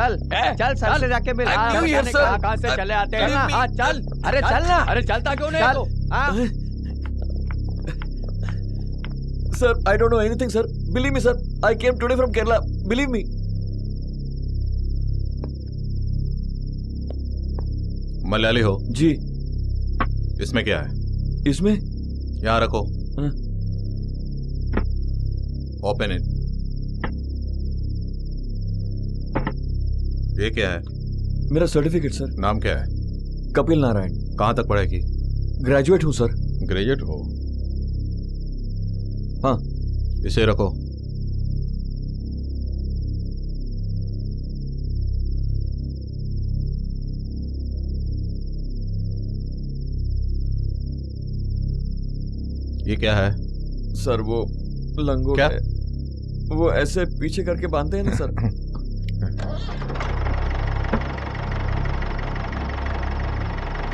चल चल सर से जाके मिल। कहाँ से चले आते हैं ना। हाँ चल, अरे चल ना। अरे चलता क्यों नहीं तो? Sir, I don't know anything, sir. Believe me, sir. I came today from Kerala. Believe me. Malayali हो? जी। इसमें क्या है? इसमें? यहाँ रखो। Open it. ये क्या है? मेरा सर्टिफिकेट सर। नाम क्या है? कपिल नारायण। कहाँ तक पढ़ाई की? ग्रेजुएट हूँ सर। ग्रेजुएट हो? हाँ। इसे रखो। ये क्या है? सर वो लंगोट क्या? है। वो ऐसे पीछे करके बांधते हैं ना सर।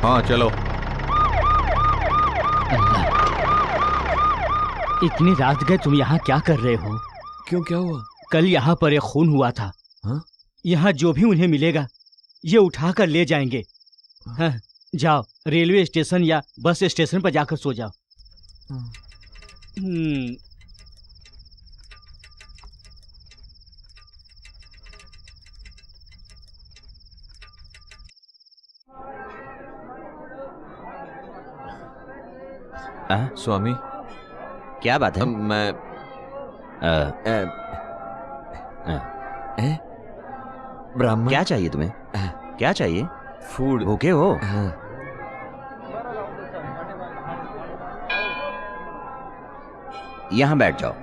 हाँ चलो। इतनी रात गए तुम यहाँ क्या कर रहे हो? क्यों, क्या हुआ? कल यहाँ पर एक खून हुआ था। हाँ? यहाँ जो भी उन्हें मिलेगा ये उठा कर ले जाएंगे। हाँ, जाओ रेलवे स्टेशन या बस स्टेशन पर जाकर सो जाओ। स्वामी क्या बात है? मैं ब्राह्मण। क्या चाहिए तुम्हें? क्या चाहिए? फूड। भूखे हो? हाँ। यहाँ बैठ जाओ।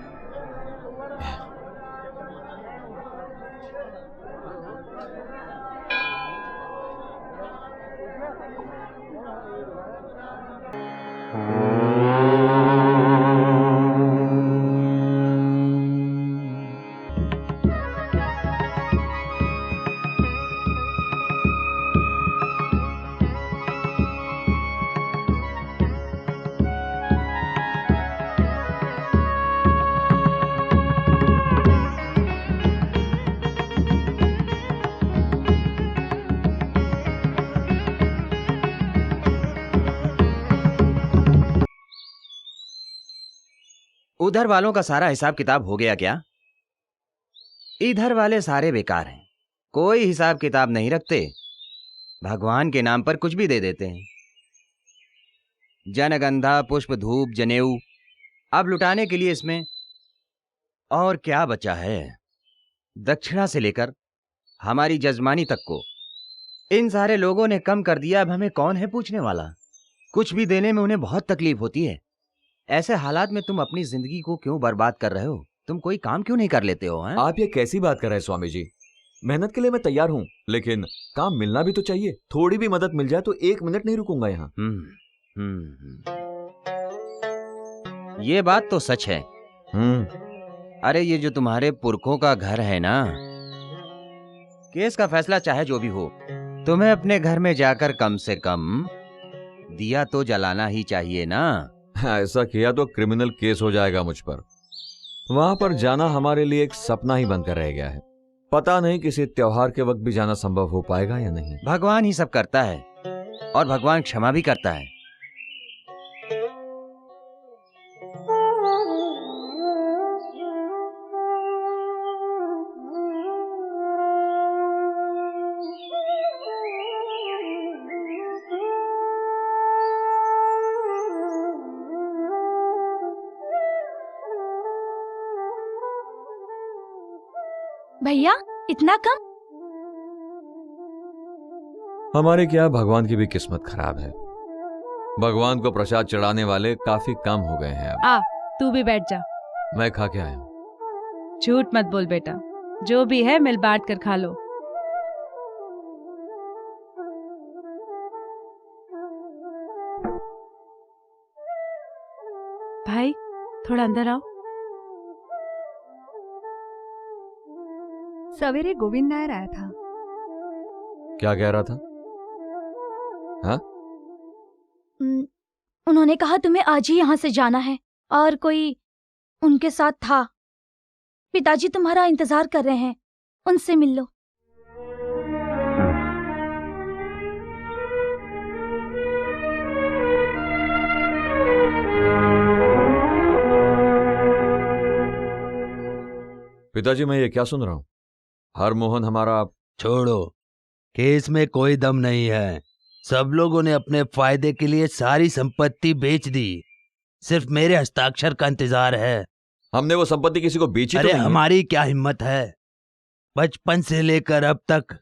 उधर वालों का सारा हिसाब किताब हो गया क्या? इधर वाले सारे बेकार हैं, कोई हिसाब किताब नहीं रखते, भगवान के नाम पर कुछ भी दे देते हैं। जनगंधा, पुष्प, धूप, जनेऊ, अब लुटाने के लिए इसमें और क्या बचा है? दक्षिणा से लेकर हमारी जजमानी तक को इन सारे लोगों ने कम कर दिया। अब हमें कौन है पूछने वाला? कुछ भी देने में उन्हें बहुत तकलीफ होती है। ऐसे हालात में तुम अपनी जिंदगी को क्यों बर्बाद कर रहे हो? तुम कोई काम क्यों नहीं कर लेते हो? हैं? आप ये कैसी बात कर रहे हैं स्वामी जी? मेहनत के लिए मैं तैयार हूँ, लेकिन काम मिलना भी तो चाहिए। थोड़ी भी मदद मिल जाए तो 1 मिनट नहीं रुकूंगा यहाँ। ये बात तो सच है। अरे ये जो तुम्हारे पुरखों का घर है ना, केस का फैसला चाहे जो भी हो, तुम्हें अपने घर में जाकर कम से कम दिया तो जलाना ही चाहिए ना। ऐसा किया तो क्रिमिनल केस हो जाएगा मुझ पर। वहां पर जाना हमारे लिए एक सपना ही बनकर रह गया है। पता नहीं किसी त्योहार के वक्त भी जाना संभव हो पाएगा या नहीं। भगवान ही सब करता है और भगवान क्षमा भी करता है। भैया इतना कम? हमारे क्या, भगवान की भी किस्मत खराब है। भगवान को प्रसाद चढ़ाने वाले काफी कम हो गए हैं अब। आ, तू भी बैठ जा। मैं खा के आया हूँ। झूठ मत बोल बेटा, जो भी है मिल बांट कर खा लो। भाई थोड़ा अंदर आओ। सवेरे गोविंद नायर आया था। क्या कह रहा था? हाँ? उन्होंने कहा तुम्हें आज ही यहाँ से जाना है और कोई उनके साथ था। पिताजी तुम्हारा इंतजार कर रहे हैं, उनसे मिल लो। पिताजी मैं ये क्या सुन रहा हूँ? हरमोहन हमारा... छोड़ो, केस में कोई दम नहीं है। सब लोगों ने अपने फायदे के लिए सारी संपत्ति बेच दी, सिर्फ मेरे हस्ताक्षर का इंतजार है। हमने वो संपत्ति किसी को बेची तो अरे नहीं है? हमारी क्या हिम्मत है, बचपन से लेकर अब तक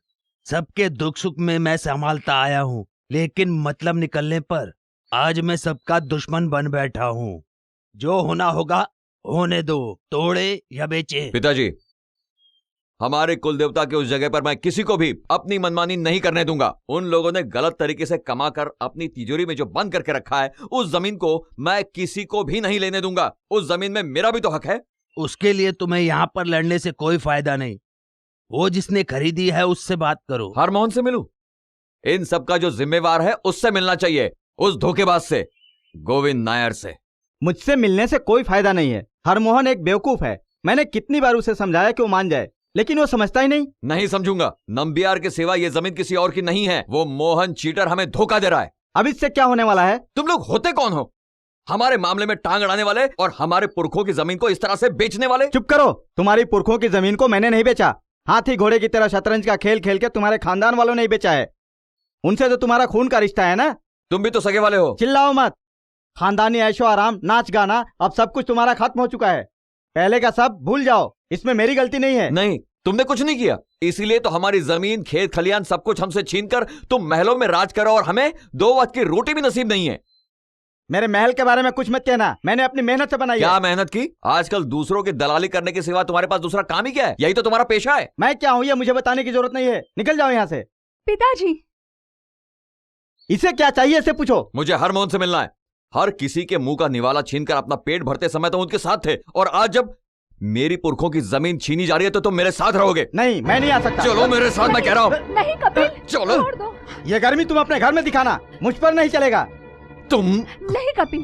सबके दुख सुख में मैं संभालता आया हूँ, लेकिन मतलब निकलने पर आज मैं सबका दुश्मन बन बैठा हूँ। जो होना होगा होने दो, तोड़े या बेचे। पिताजी, हमारे कुल देवता के उस जगह पर मैं किसी को भी अपनी मनमानी नहीं करने दूंगा। उन लोगों ने गलत तरीके से कमाकर अपनी तिजोरी में जो बंद करके रखा है, उस जमीन को मैं किसी को भी नहीं लेने दूंगा। उस जमीन में मेरा भी तो हक है। उसके लिए तुम्हें यहाँ पर लड़ने से कोई फायदा नहीं। वो जिसने खरीदी है उससे बात करो। हरमोहन से मिलूं? इन सब का जो जिम्मेवार है उससे मिलना चाहिए, उस धोखेबाज से, गोविंद नायर से। मुझसे मिलने से कोई फायदा नहीं है। हरमोहन एक बेवकूफ है। मैंने कितनी बार उसे समझाया कि वो मान जाए, लेकिन वो समझता ही नहीं। नहीं समझूंगा। नंबियार के सिवा ये जमीन किसी और की नहीं है। वो मोहन चीटर हमें धोखा दे रहा है। अब इससे क्या होने वाला है? तुम लोग होते कौन हो? हमारे मामले में टांग अड़ाने वाले और हमारे पुरखों की जमीन को इस तरह से बेचने वाले। चुप करो। तुम्हारी पुरखों की जमीन को मैंने नहीं बेचा। हाथी घोड़े की तरह शतरंज का खेल खेल के तुम्हारे खानदान वालों ने ही बेचा है। उनसे तो तुम्हारा खून का रिश्ता है ना। तुम भी तो सगे वाले हो। चिल्लाओ मत। खानदानी ऐशो आराम, नाच गाना, अब सब कुछ तुम्हारा खत्म हो चुका है। पहले का सब भूल जाओ। इसमें मेरी गलती नहीं है। नहीं, तुमने कुछ नहीं किया। इसीलिए तो हमारी जमीन, खेत खलियान सब कुछ हमसे छीनकर तुम महलों में राज करो और हमें 2 वक्त की रोटी भी नसीब नहीं है। मेरे महल के बारे में कुछ मत कहना। मैंने अपनी मेहनत से बनाई है। क्या मेहनत की? आजकल दूसरों की दलाली करने के सिवा तुम्हारे पास दूसरा काम ही क्या है? यही तो तुम्हारा पेशा है। मैं क्या हूं ये मुझे बताने की जरूरत नहीं है। निकल जाओ यहाँ से। पिताजी, इसे क्या चाहिए इसे पूछो। मुझे हरमोहन से मिलना है। हर किसी के मुंह का निवाला छीनकर अपना पेट भरते समय तो उनके साथ थे, और आज जब मेरी पुरखों की जमीन छीनी जा रही है तो तुम मेरे साथ रहोगे? नहीं, मैं नहीं आ सकता। चलो मेरे साथ, मैं कह रहा हूं। नहीं कपिल, चलो। छोड़ दो। ये गर्मी तुम अपने घर में दिखाना, मुझ पर नहीं चलेगा। तुम नहीं कपिल,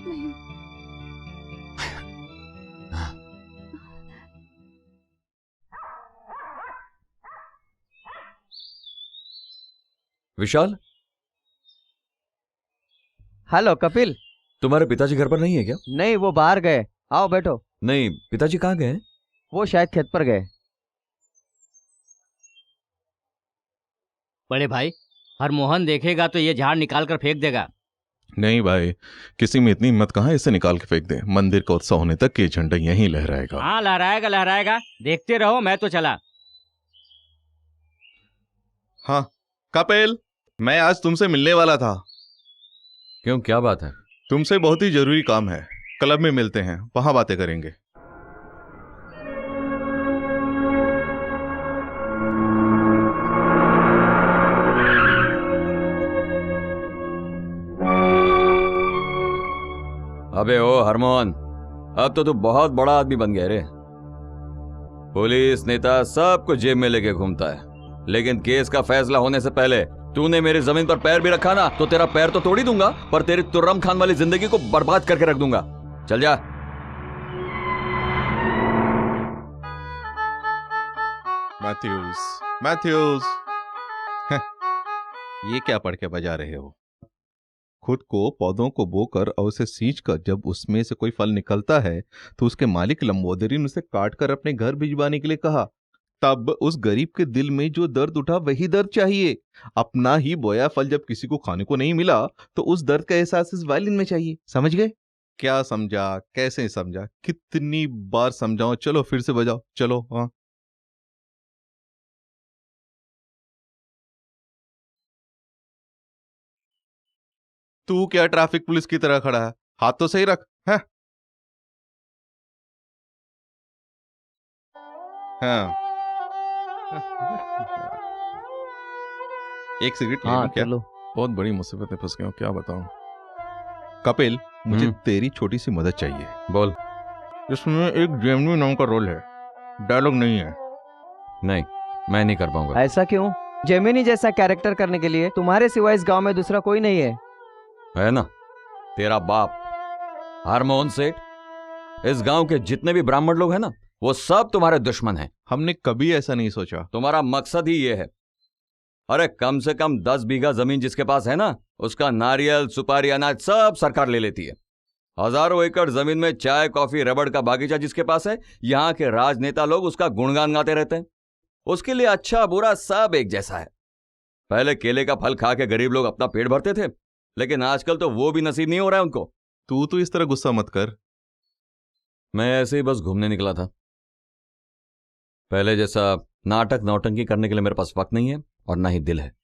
नहीं। विशाल, हेलो कपिल। तुम्हारे पिताजी घर पर नहीं है क्या? नहीं, वो बाहर गए। आओ बैठो। नहीं, पिताजी कहाँ गए? वो शायद खेत पर गए। बड़े भाई, हरमोहन देखेगा तो ये झाड़ निकाल कर फेंक देगा। नहीं भाई, किसी में इतनी हिम्मत कहाँ है इसे निकाल के फेंक दे। मंदिर का उत्सव होने तक ये झंडा यहीं लहराएगा। हाँ, लहराएगा लहराएगा, देखते रहो। मैं तो चला। हाँ कपिल, मैं आज तुमसे मिलने वाला था। क्यों, क्या बात है? तुमसे बहुत ही जरूरी काम है। क्लब में मिलते हैं, वहां बातें करेंगे। अबे ओ हरमोहन, अब तो तू बहुत बड़ा आदमी बन गया रे। पुलिस, नेता सबको जेब में लेके घूमता है, लेकिन केस का फैसला होने से पहले तूने मेरी जमीन पर पैर भी रखा ना तो तेरा पैर तो तोड़ ही दूंगा, पर तेरी तुर्रम खान वाली जिंदगी को बर्बाद करके रख दूंगा। चल जा। मैथ्यूज ये क्या पढ़ के बजा रहे हो? खुद को पौधों को बोकर और उसे सींचकर जब उसमें से कोई फल निकलता है तो उसके मालिक लंबोदरी ने उसे काटकर अपने घर भिजवाने के लिए कहा। तब उस गरीब के दिल में जो दर्द उठा वही दर्द चाहिए। अपना ही बोया फल जब किसी को खाने को नहीं मिला तो उस दर्द का एहसास इस वायलिन में चाहिए। समझ गए? क्या समझा, कैसे समझा, कितनी बार समझाओ? चलो फिर से बजाओ, चलो। हाँ, तू क्या ट्रैफिक पुलिस की तरह खड़ा है? हाथ तो सही रख। है हाँ। एक सिगरेट ले हाँ लूं क्या? चलो। बहुत बड़ी मुसीबत में फंस गया हूं, क्या बताऊं। कपिल, मुझे तेरी छोटी सी मदद चाहिए। बोल। इसमें एक जेमिनी नाम का रोल है, डायलॉग नहीं है। नहीं, मैं नहीं कर पाऊंगा। ऐसा क्यों? जेमिनी जैसा कैरेक्टर करने के लिए तुम्हारे सिवा इस गांव में दूसरा कोई नहीं है। है ना, तेरा बाप हरमोहन सेठ। इस गांव के जितने भी ब्राह्मण लोग हैं ना, वो सब तुम्हारे दुश्मन हैं। हमने कभी ऐसा नहीं सोचा। तुम्हारा मकसद ही ये है। अरे कम से कम 10 बीघा जमीन जिसके पास है ना, उसका नारियल, सुपारी, अनाज सब सरकार ले लेती है। हजारों एकड़ जमीन में चाय कॉफी रबड़ का बागीचा जिसके पास है, यहाँ के राजनेता लोग उसका गुणगान गाते रहते हैं। उसके लिए अच्छा बुरा सब एक जैसा है। पहले केले का फल खा के गरीब लोग अपना पेट भरते थे, लेकिन आजकल तो वो भी नसीब नहीं हो रहा है उनको। तू तो इस तरह गुस्सा मत कर। मैं ऐसे ही बस घूमने निकला था। पहले जैसा नाटक नौटंकी करने के लिए मेरे पास वक्त नहीं है और ना ही दिल है।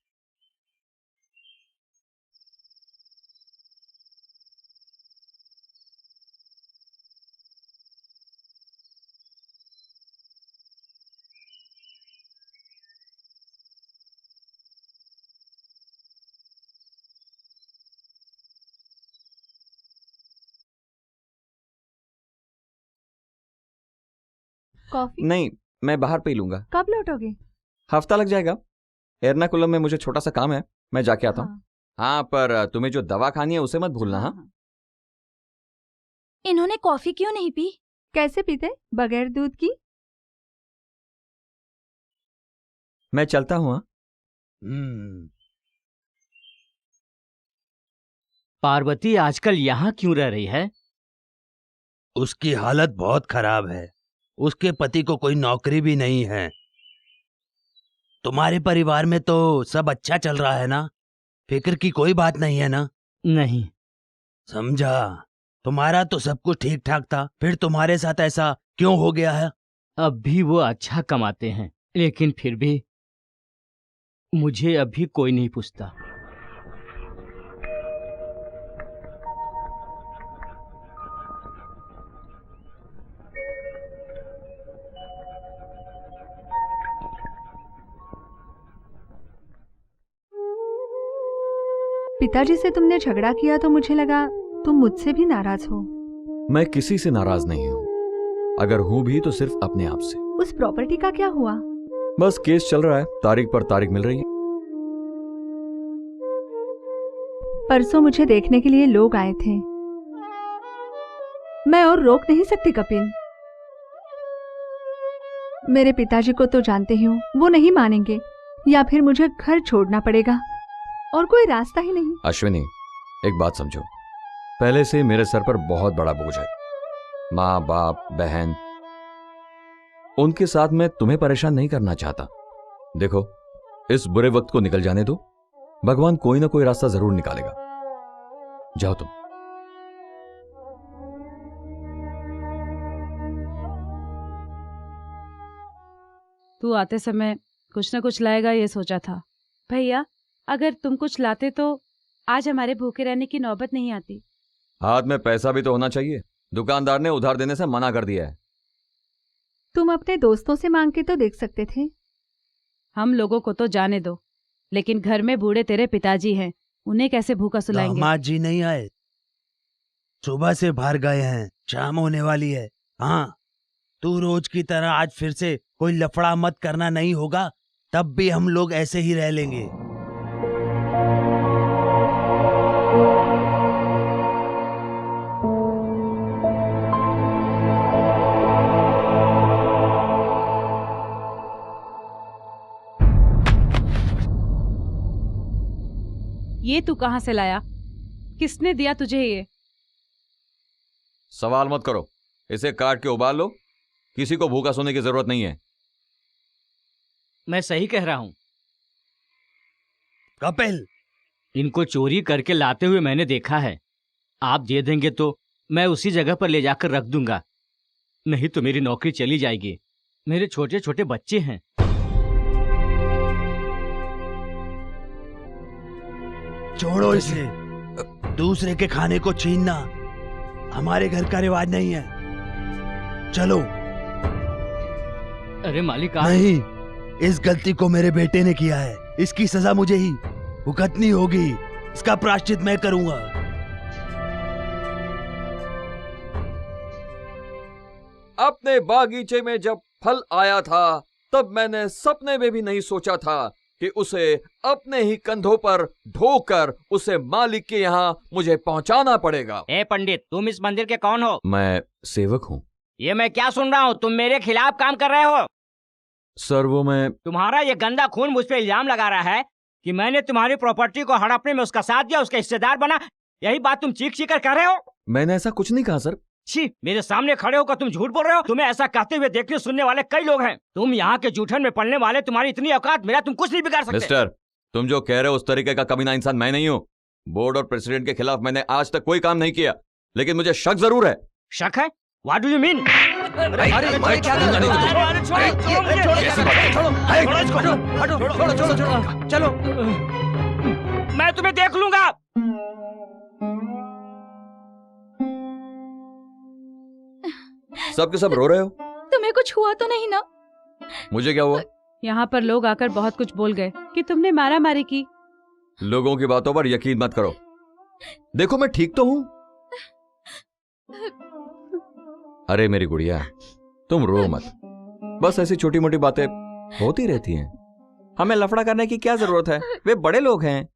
कॉफी नहीं, मैं बाहर पी लूंगा। कब लौटोगे? हफ्ता लग जाएगा। एर्नाकुलम में मुझे छोटा सा काम है, मैं जाके आता हूँ। हाँ, पर तुम्हें जो दवा खानी है उसे मत भूलना। हाँ, इन्होंने कॉफी क्यों नहीं पी? कैसे पीते? बगैर दूध की? मैं चलता हूँ। पार्वती आजकल यहाँ क्यों रह रही है? उसकी हालत बहुत खराब है। उसके पति को कोई नौकरी भी नहीं है। तुम्हारे परिवार में तो सब अच्छा चल रहा है ना? फिक्र की कोई बात नहीं है ना? नहीं। समझा। तुम्हारा तो सब कुछ ठीक ठाक था, फिर तुम्हारे साथ ऐसा क्यों हो गया है? अब भी वो अच्छा कमाते हैं, लेकिन फिर भी मुझे अभी कोई नहीं पूछता। पिताजी से तुमने झगड़ा किया तो मुझे लगा तुम मुझसे भी नाराज हो। मैं किसी से नाराज नहीं हूँ, अगर हूं भी तो सिर्फ अपने आप से। उस प्रॉपर्टी का क्या हुआ? बस केस चल रहा है, तारीख पर तारीख मिल रही है। परसों मुझे देखने के लिए लोग आए थे। मैं और रोक नहीं सकती कपिल। मेरे पिताजी को तो जानते ही हो, वो नहीं मानेंगे, या फिर मुझे घर छोड़ना पड़ेगा और कोई रास्ता ही नहीं। अश्विनी, एक बात समझो, पहले से मेरे सर पर बहुत बड़ा बोझ है। माँ बाप बहन, उनके साथ मैं तुम्हें परेशान नहीं करना चाहता। देखो, इस बुरे वक्त को निकल जाने दो, भगवान कोई ना कोई रास्ता जरूर निकालेगा। जाओ तुम। तू आते समय कुछ न कुछ लाएगा ये सोचा था। भैया, अगर तुम कुछ लाते तो आज हमारे भूखे रहने की नौबत नहीं आती। हाथ में पैसा भी तो होना चाहिए। दुकानदार ने उधार देने से मना कर दिया है। तुम अपने दोस्तों से मांग के तो देख सकते थे। हम लोगों को तो जाने दो, लेकिन घर में बूढ़े तेरे पिताजी हैं, उन्हें कैसे भूखा सुलाएंगे? दामाद जी नहीं आए, सुबह से बाहर गए हैं, शाम होने वाली है। हाँ, तू रोज की तरह आज फिर से कोई लफड़ा मत करना, नहीं होगा तब भी हम लोग ऐसे ही रह लेंगे। ये तू कहां से लाया? किसने दिया तुझे ये? सवाल मत करो, इसे काट के उबाल लो। किसी को भूखा सोने की जरूरत नहीं है। मैं सही कह रहा हूँ। कपिल, इनको चोरी करके लाते हुए मैंने देखा है। आप दे देंगे तो मैं उसी जगह पर ले जाकर रख दूंगा, नहीं तो मेरी नौकरी चली जाएगी। मेरे छोटे छोटे बच्चे हैं। छोड़ो इसे। दूसरे के खाने को छीनना हमारे घर का रिवाज नहीं है। चलो। अरे मालिक, नहीं, इस गलती को मेरे बेटे ने किया है, इसकी सजा मुझे ही भुगतनी होगी। इसका प्रायश्चित मैं करूंगा। अपने बागीचे में जब फल आया था तब मैंने सपने में भी नहीं सोचा था कि उसे अपने ही कंधों पर ढोकर उसे मालिक के यहाँ मुझे पहुंचाना पड़ेगा। ए पंडित, तुम इस मंदिर के कौन हो? मैं सेवक हूँ। ये मैं क्या सुन रहा हूँ? तुम मेरे खिलाफ काम कर रहे हो। सर, वो मैं... तुम्हारा ये गंदा खून मुझ पे इल्जाम लगा रहा है कि मैंने तुम्हारी प्रॉपर्टी को हड़पने में उसका साथ दिया, उसका हिस्सेदार बना। यही बात तुम चीख चीख कर कह रहे हो। मैंने ऐसा कुछ नहीं कहा सर। छी, मेरे सामने खड़े होकर तुम झूठ बोल रहे हो। तुम्हें ऐसा कहते हुए देखने सुनने वाले कई लोग हैं। तुम यहाँ के जूठन में पड़ने वाले, तुम्हारी इतनी औकात, मेरा तुम कुछ नहीं बिगाड़ सकते। मिस्टर, तुम जो कह रहे हो उस तरीके का कमीना इंसान मैं नहीं हूँ। बोर्ड और प्रेसिडेंट के खिलाफ मैंने आज तक कोई काम नहीं किया, लेकिन मुझे शक जरूर है। शक है? What do you mean? चलो, मैं तुम्हें देख लूंगा। सब के सब रो रहे हो? तुम्हें कुछ हुआ तो नहीं ना? मुझे क्या हुआ? यहाँ पर लोग आकर बहुत कुछ बोल गए कि तुमने मारा मारी की। लोगों की बातों पर यकीन मत करो। देखो मैं ठीक तो हूं। अरे मेरी गुड़िया, तुम रो मत। बस ऐसी छोटी मोटी बातें होती रहती हैं। हमें लफड़ा करने की क्या जरूरत है? वे बड़े लोग हैं।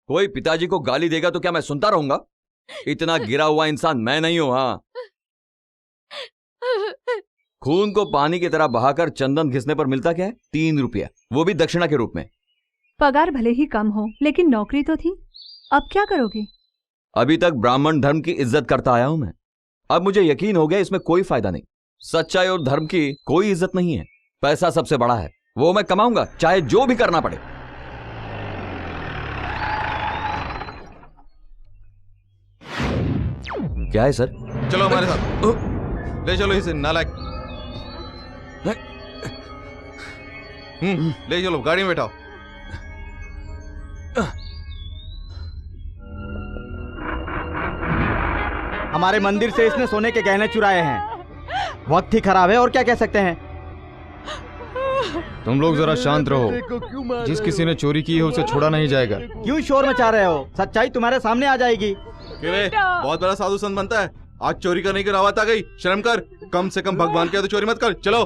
कोई पिताजी को गाली देगा तो क्या मैं सुनता रहूंगा? इतना गिरा हुआ इंसान मैं नहीं हूं। हाँ, खून को पानी की तरह बहाकर चंदन घिसने पर मिलता क्या है? 3 रुपया, वो भी दक्षिणा के रूप में। पगार भले ही कम हो, लेकिन नौकरी तो थी। अब क्या करोगे? अभी तक ब्राह्मण धर्म की इज्जत करता आया हूं मैं। अब मुझे यकीन हो गया इसमें कोई फायदा नहीं। सच्चाई और धर्म की कोई इज्जत नहीं है। पैसा सबसे बड़ा है, वो मैं कमाऊंगा चाहे जो भी करना पड़े। क्या है सर? चलो हमारे साथ, ले चलो इसे नालायक। ले चलो, गाड़ी में बैठाओ। हमारे मंदिर से इसने सोने के गहने चुराए हैं। वक्त ही खराब है और क्या कह सकते हैं। तुम लोग जरा शांत रहो। जिस किसी ने चोरी की है उसे छोड़ा नहीं जाएगा। क्यों शोर मचा रहे हो? सच्चाई तुम्हारे सामने आ जाएगी। बहुत बड़ा साधु संत बनता है, आज चोरी करने की नौबत आ गई। शर्म कर, कम से कम भगवान के तो चोरी मत कर। चलो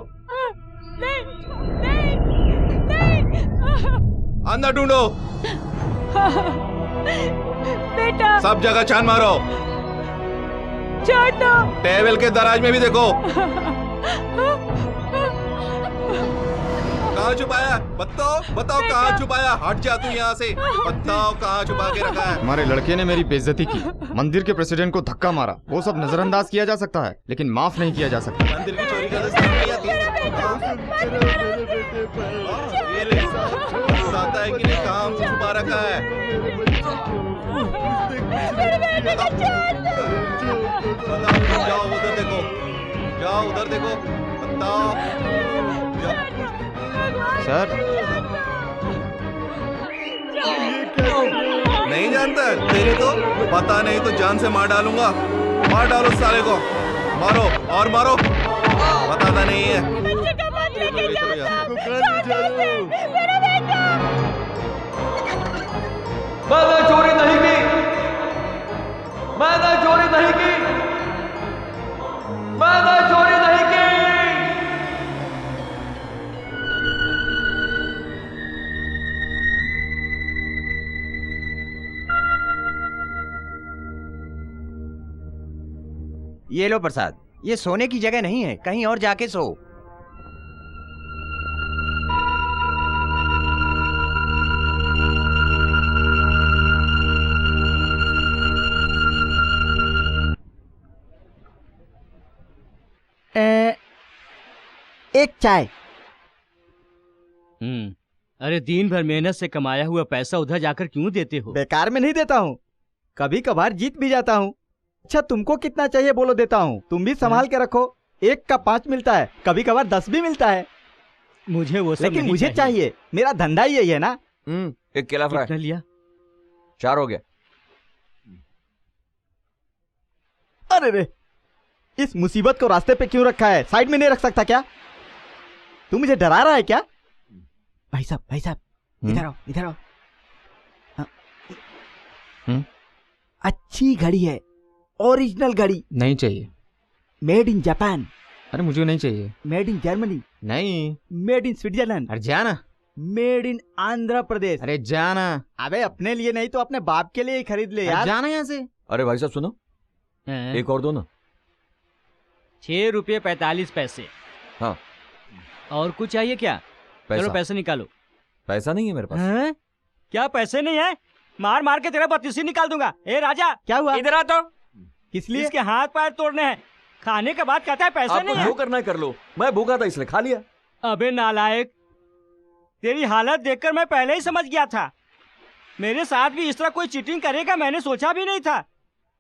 अंदर ढूंढो, बेटा सब जगह छान मारो। छोड़ दो। टेबल के दराज में भी देखो। कहाँ छुपाया? बताओ कहाँ छुपाया? हट जा तू यहाँ से, बताओ कहाँ छुपा के रखा है? हमारे लड़के ने मेरी बेइज्जती की, मंदिर के प्रेसिडेंट को धक्का मारा। वो सब नजरअंदाज किया जा सकता है, लेकिन माफ नहीं किया जा सकता। मंदिर की चोरी करने से नहीं आती। ये ले, बताता है कि नहीं कहाँ छुपा रखा है। जाओ उधर देखो, जाओ उधर देखो, बताओ। सर नहीं जानता? तेरी तो पता नहीं तो जान से मार डालूंगा। मार डालो साले को, मारो और मारो। बताता नहीं है। मैंने चोरी नहीं की, मैंने चोरी नहीं की, मैंने चोरी नहीं की। ये लो प्रसाद। ये सोने की जगह नहीं है, कहीं और जाके सो। एक चाय। अरे दिन भर मेहनत से कमाया हुआ पैसा उधर जाकर क्यों देते हो? बेकार में नहीं देता हूँ, कभी कभार जीत भी जाता हूँ। अच्छा तुमको कितना चाहिए बोलो, देता हूँ। तुम भी संभाल के रखो। 1 का 5 मिलता है, कभी कभार 10 भी मिलता है। मुझे वो सब लेकिन नहीं मुझे चाहिए, मेरा धंधा ही यही है ना। एक केला फ्राई। कितना लिया? 4 हो गया। अरे रे, इस मुसीबत को रास्ते पे क्यों रखा है? साइड में नहीं रख सकता क्या? तू मुझे डरा रहा है क्या? भाई साहब इधर आओ, इधर आओ। अच्छी घड़ी है, ओरिजिनल घड़ी। नहीं चाहिए। Made in Japan. अरे मुझे नहीं चाहिए। Made in Germany. नहीं। Made in Switzerland. अरे जाना। Made in Andhra Pradesh. अरे जाना। अबे अपने लिए नहीं तो अपने बाप के लिए ही खरीद ले यार। जाना यहाँ से। अरे भाई साहब सुनो, एक और दो ना। 6 रुपये 45 पैसे। हाँ। और कुछ चाहिए क्या? चलो पैसे निकालो। पैसा नहीं है मेरे पास। है? क्या पैसे नहीं है? मार मार के तेरा बत्तीसी निकाल दूंगा। ए राजा, क्या हुआ? इधर आ तो। किस लिए? इसके हाथ पैर तोड़ने हैं। खाने के बाद कहता है पैसे आपको नहीं जो है। करना है कर लो, मैं भूखा था इसलिए खा लिया। अबे नालायक, तेरी हालत देखकर मैं पहले ही समझ गया था। मेरे साथ भी इस तरह कोई चीटिंग करेगा मैंने सोचा भी नहीं था।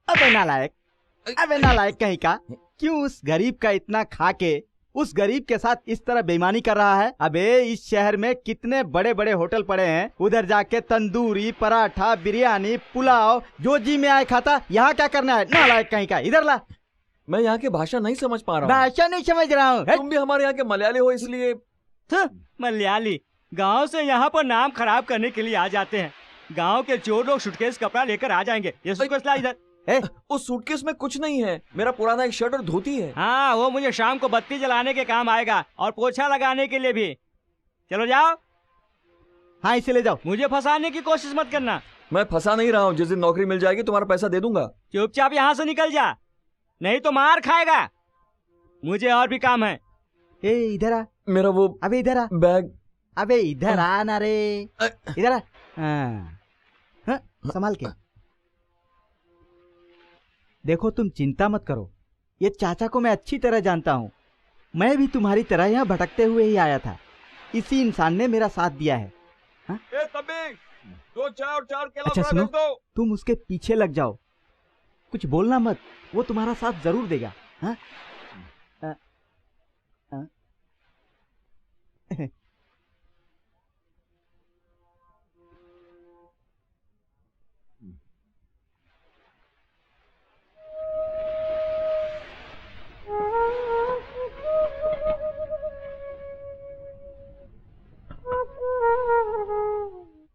अबे नालायक कहीं का, क्यों उस गरीब का इतना खा के उस गरीब के साथ इस तरह बेईमानी कर रहा है? अबे इस शहर में कितने बड़े बड़े होटल पड़े हैं, उधर जाके तंदूरी, पराठा, बिरयानी, पुलाव जो जी में आए खाता। यहाँ क्या करना है? नालायक कहीं का, इधर ला। मैं यहाँ की भाषा नहीं समझ पा रहा हूँ। भाषा नहीं समझ रहा हूँ? तुम भी हमारे यहाँ के मलयाली हो इसलिए। मलयाली गांव से यहाँ पर नाम खराब करने के लिए आ जाते हैं। गांव के चोर लोग सूटकेस कपड़ा लेकर आ जाएंगे। ये सूटकेस ला इधर। उस सूटकेस में कुछ नहीं है, मेरा पुराना एक शर्ट और धोती है। हाँ, वो मुझे शाम को बत्ती जलाने के काम आएगा और पोछा लगाने के लिए भी। चलो जाओ। हाँ, इसे ले जाओ। मुझे फंसाने की कोशिश मत करना। मैं फंसा नहीं रहा हूँ, जिस दिन नौकरी मिल जाएगी तुम्हारा पैसा दे दूंगा। चुपचाप यहाँ से निकल जा, नहीं तो मार खाएगा। मुझे और भी काम है। ए इधर आ। मेरा वो अबे इधर आ। बैग। अबे इधर आ ना रे, इधर आ। हाँ, संभाल के। देखो तुम चिंता मत करो, ये चाचा को मैं अच्छी तरह जानता हूँ। मैं भी तुम्हारी तरह यहाँ भटकते हुए ही आया था। इसी इंसान ने मेरा साथ दिया है। हाँ? दो चार केला अच्छा सुनो, तुम उसके पीछे लग जाओ, कुछ बोलना मत, वो तुम्हारा साथ जरूर देगा। हाँ?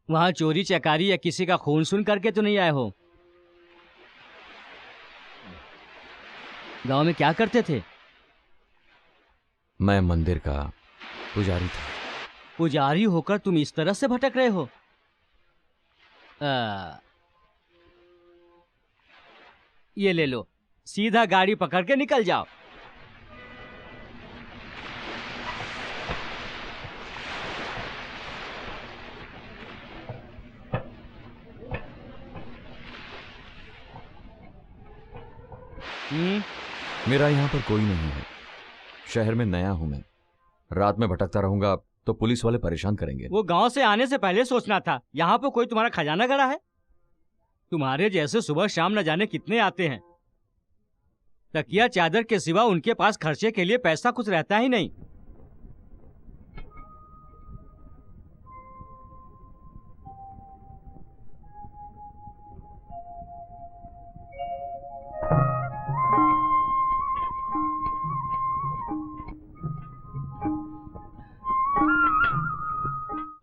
वहाँ चोरी चकारी या किसी का खून सुन करके तो नहीं आए हो? गांव में क्या करते थे? मैं मंदिर का पुजारी था। पुजारी होकर तुम इस तरह से भटक रहे हो? ये ले लो, सीधा गाड़ी पकड़ के निकल जाओ। मेरा यहाँ पर कोई नहीं है, शहर में नया हूं मैं। रात में भटकता रहूंगा तो पुलिस वाले परेशान करेंगे। वो गांव से आने से पहले सोचना था। यहाँ पर कोई तुम्हारा खजाना गड़ा है? तुम्हारे जैसे सुबह शाम न जाने कितने आते हैं। तकिया चादर के सिवा उनके पास खर्चे के लिए पैसा कुछ रहता ही नहीं।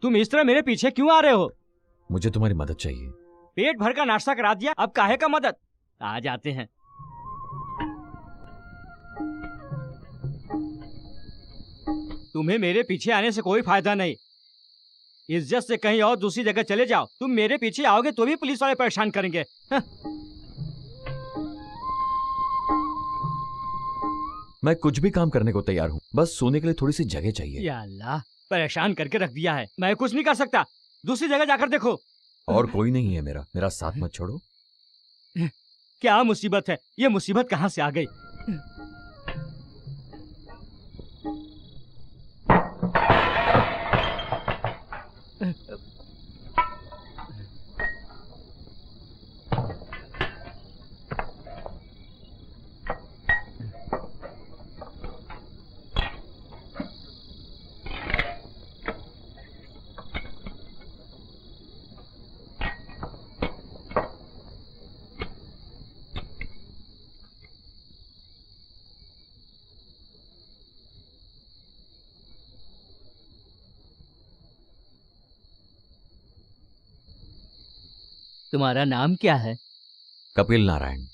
तुम इस तरह मेरे पीछे क्यों आ रहे हो? मुझे तुम्हारी मदद चाहिए। पेट भर का नाश्ता करा दिया, अब काहे का मदद? आ जाते हैं। तुम्हें मेरे पीछे आने से कोई फायदा नहीं। इज्जत से कहीं और दूसरी जगह चले जाओ। तुम मेरे पीछे आओगे तो भी पुलिस वाले परेशान करेंगे। मैं कुछ भी काम करने को तैयार हूँ, बस सोने के लिए थोड़ी सी जगह चाहिए। या अल्लाह, परेशान करके रख दिया है। मैं कुछ नहीं कर सकता, दूसरी जगह जाकर देखो। और कोई नहीं है मेरा साथ मत छोड़ो। क्या मुसीबत है? ये मुसीबत कहाँ से आ गई? तुम्हारा नाम क्या है? कपिल नारायण।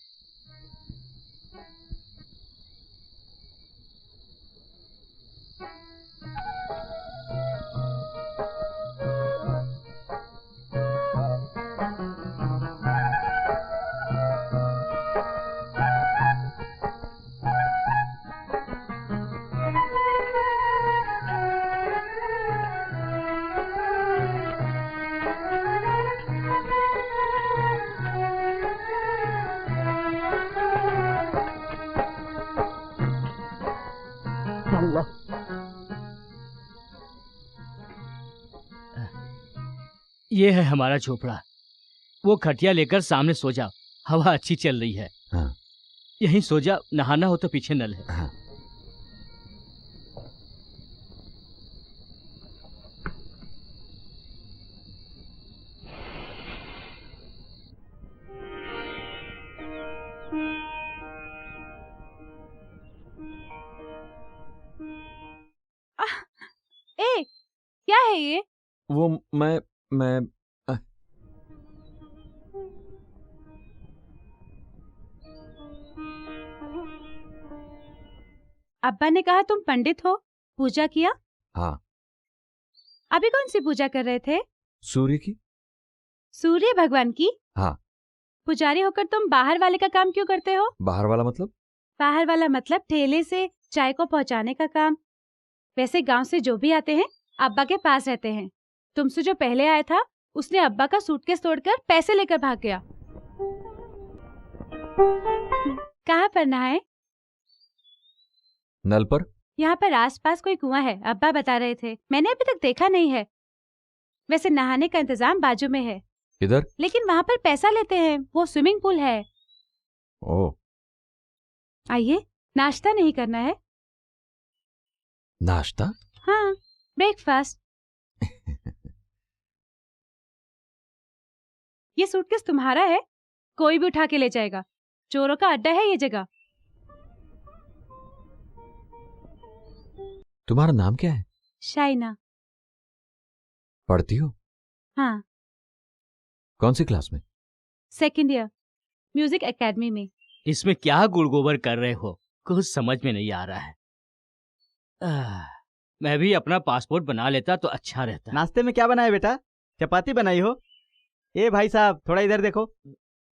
ये है हमारा झोपड़ा। वो खटिया लेकर सामने सो जा, हवा अच्छी चल रही है। हाँ। यहीं सो जा, नहाना हो तो पीछे नल है। हाँ। ए, क्या है ये? वो मैं अब्बा ने कहा तुम पंडित हो, पूजा किया? हाँ। अभी कौन सी पूजा कर रहे थे? सूर्य की। सूर्य भगवान की? हाँ। पुजारी होकर तुम बाहर वाले का काम क्यों करते हो? बाहर वाला मतलब? बाहर वाला मतलब ठेले से चाय को पहुंचाने का काम। वैसे गांव से जो भी आते हैं अब्बा के पास रहते हैं। तुमसे जो पहले आया था उसने अब्बा का सूटकेस तोड़कर पैसे लेकर भाग गया। कहाँ पर नहाए? नल पर। यहाँ पर आसपास कोई कुआं है, अब्बा बता रहे थे। मैंने अभी तक देखा नहीं है। वैसे नहाने का इंतजाम बाजू में है। इधर? लेकिन वहाँ पर पैसा लेते हैं, वो स्विमिंग पूल है। ओह। आइए, नाश्ता नहीं करना है? नाश्ता? हाँ, ब्रेकफास्ट। ये सूटकेस तुम्हारा है? कोई भी उठा के ले जाएगा। चोरों का अड्डा है ये जगह। तुम्हारा नाम क्या है? शाइना। पढ़ती हो? हाँ। कौन सी क्लास में? सेकंड ईयर, म्यूजिक एकेडमी में। इसमें क्या गुड़ गोबर कर रहे हो, कुछ समझ में नहीं आ रहा है। मैं भी अपना पासपोर्ट बना लेता तो अच्छा रहता। नाश्ते में क्या बनाए बेटा? चपाती बनाई हो? ए भाई साहब, थोड़ा इधर देखो।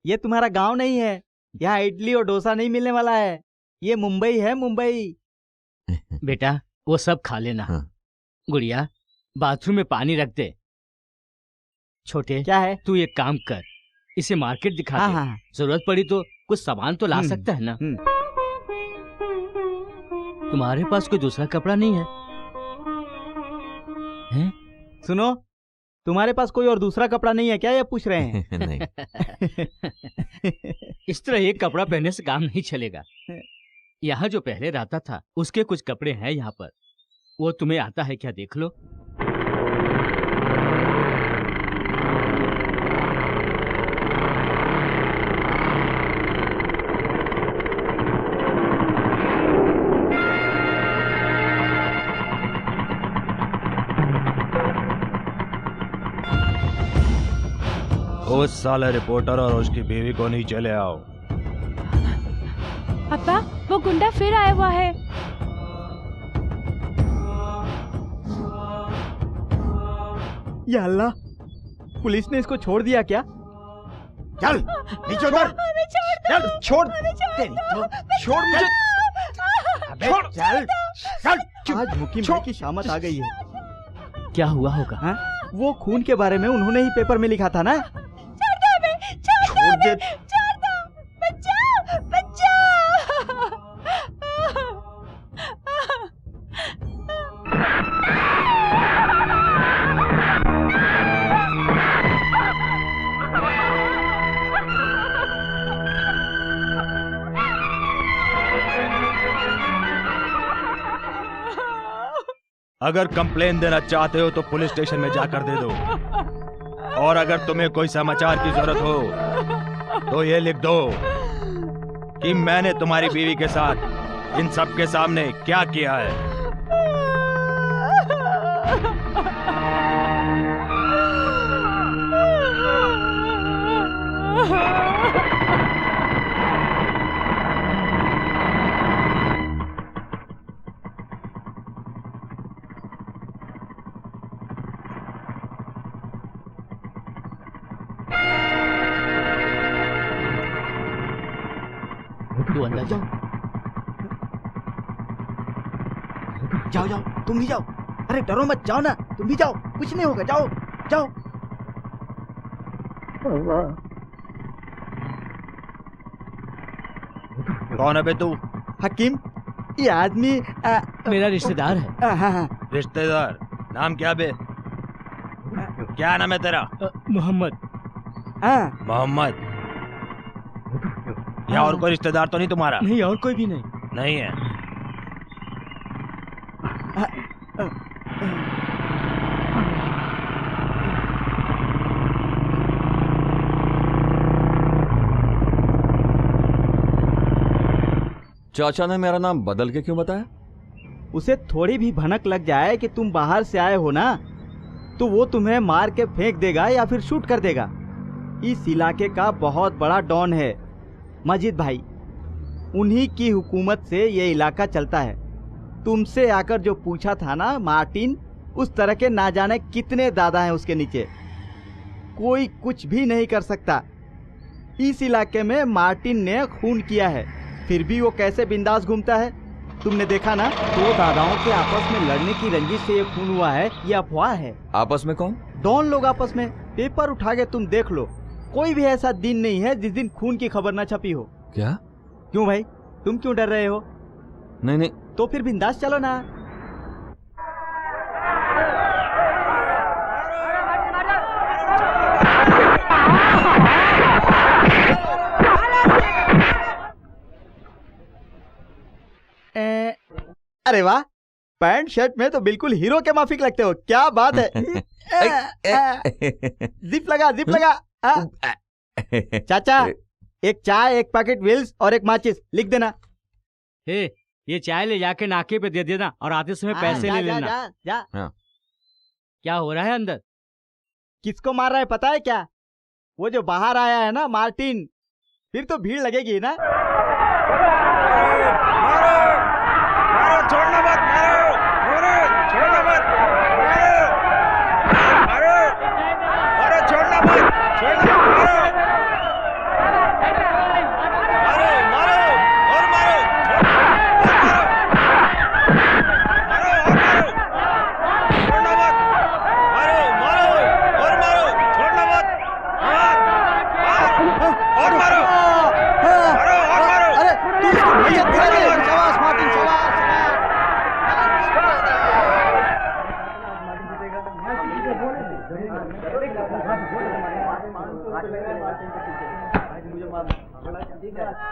ये तुम्हारा गांव नहीं है, यहाँ इडली और डोसा नहीं मिलने वाला है। ये मुंबई है, मुंबई। बेटा वो सब खा लेना। हाँ। गुड़िया, बाथरूम में पानी रख दे। छोटे, क्या है? तू एक काम कर, इसे मार्केट दिखा हाँ, दे। हाँ। जरूरत पड़ी तो कुछ सामान तो ला सकता है ना। तुम्हारे पास कोई दूसरा कपड़ा नहीं है? हैं? सुनो, तुम्हारे पास कोई और दूसरा कपड़ा नहीं है क्या, ये पूछ रहे हैं? नहीं। इस तरह एक कपड़ा पहनने से काम नहीं चलेगा। यहाँ जो पहले रहता था उसके कुछ कपड़े हैं यहाँ पर, वो तुम्हें आता है क्या, देख लो। उस साले रिपोर्टर और उसकी बीवी को नीचे ले आओ। अब्बा, वो गुंडा फिर आया हुआ है। या अल्लाह, पुलिस ने इसको छोड़ दिया क्या? चल नीचे उतर। चल छोड़। छोड़ मुझे। छोड़। चल चल। आज मुकीम भाई की शामत आ गई है। क्या हुआ होगा? हाँ? वो खून के बारे में उन्होंने ही पेपर में लिखा था ना। छोड़ दे। अगर कंप्लेन देना चाहते हो तो पुलिस स्टेशन में जाकर दे दो, और अगर तुम्हें कोई समाचार की जरूरत हो तो ये लिख दो कि मैंने तुम्हारी बीवी के साथ इन सब के सामने क्या किया है। तू अंदर जाओ। जाओ जाओ, तुम भी जाओ। अरे डरो मत, जाओ ना, तुम भी जाओ, कुछ नहीं होगा, जाओ जाओ। कौन है बे तू? हकीम, ये आदमी मेरा रिश्तेदार है। हाँ। रिश्तेदार? नाम क्या बे? क्या नाम है तेरा? मोहम्मद। मोहम्मद? या और कोई रिश्तेदार तो नहीं तुम्हारा? नहीं, और कोई भी नहीं। नहीं है। चाचा ने मेरा नाम बदल के क्यों बताया? उसे थोड़ी भी भनक लग जाए कि तुम बाहर से आए हो ना, तो वो तुम्हें मार के फेंक देगा या फिर शूट कर देगा। इस इलाके का बहुत बड़ा डॉन है मजीद भाई, उन्हीं की हुकूमत से ये इलाका चलता है। तुमसे आकर जो पूछा था ना मार्टिन, उस तरह के ना जाने कितने दादा हैं उसके नीचे, कोई कुछ भी नहीं कर सकता। इस इलाके में मार्टिन ने खून किया है, फिर भी वो कैसे बिंदास घूमता है। तुमने देखा ना, दो दादाओं के आपस में लड़ने की रंजिश से ये खून हुआ है, ये अफवाह है। आपस में कौन? डॉन लोग आपस में। पेपर उठा के तुम देख लो, कोई भी ऐसा दिन नहीं है जिस दिन खून की खबर ना छपी हो। क्या? क्यों भाई, तुम क्यों डर रहे हो? नहीं नहीं। तो फिर बिंदास चलो ना। अरे वाह, पैंट शर्ट में तो बिल्कुल हीरो के माफिक लगते हो। क्या बात है। जिप लगा, जिप लगा। चाचा, एक चाय, एक पैकेट व्हील्स और एक माचिस लिख देना। हे, ये चाय ले जाके नाके पे दे देना और आते समय पैसे ले लेना। जा, जा। हाँ। क्या हो रहा है अंदर? किसको मार रहा है पता है क्या? वो जो बाहर आया है ना मार्टिन, फिर तो भीड़ लगेगी ना। छोड़ना मत, छोड़ना मत, छोड़ना मत,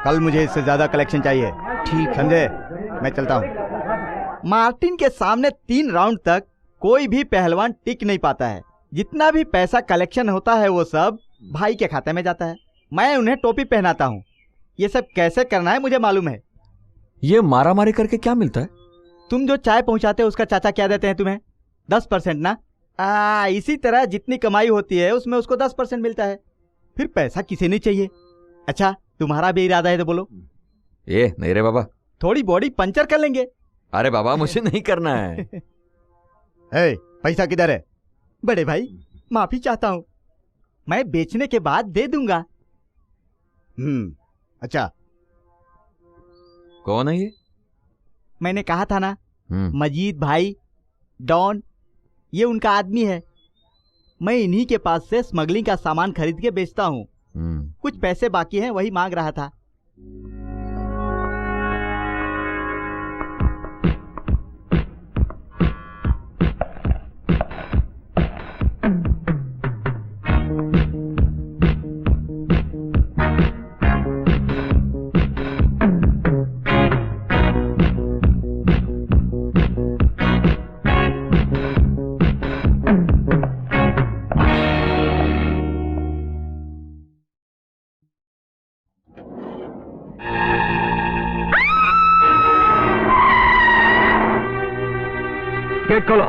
कल मुझे इससे ज्यादा कलेक्शन चाहिए। ठीक समझे? मैं चलता हूँ। मार्टिन के सामने 3 राउंड तक कोई भी पहलवान टिक नहीं पाता है। जितना भी पैसा कलेक्शन होता है वो सब भाई के खाते में जाता है। मैं उन्हें टोपी पहनाता हूँ। ये सब कैसे करना है मुझे मालूम है। ये मारा मारी करके क्या मिलता है? तुम जो चाय पहुंचाते हो उसका चाचा क्या देते हैं तुम्हें? 10% ना। इसी तरह जितनी कमाई होती है उसमें उसको 10% मिलता है। फिर पैसा किसे नहीं चाहिए। अच्छा, तुम्हारा भी इरादा है तो बोलो। ये नहीं रे बाबा, थोड़ी बॉडी पंचर कर लेंगे। अरे बाबा, मुझे नहीं करना है। ए, पैसा किधर है? बड़े भाई, माफी चाहता हूँ, मैं बेचने के बाद दे दूंगा। अच्छा। कौन है ये? मैंने कहा था ना, मजीद भाई, डॉन, ये उनका आदमी है। मैं इन्हीं के पास से स्मगलिंग का सामान खरीद के बेचता हूँ। कुछ पैसे बाकी हैं, वही मांग रहा था। गेट खोलो।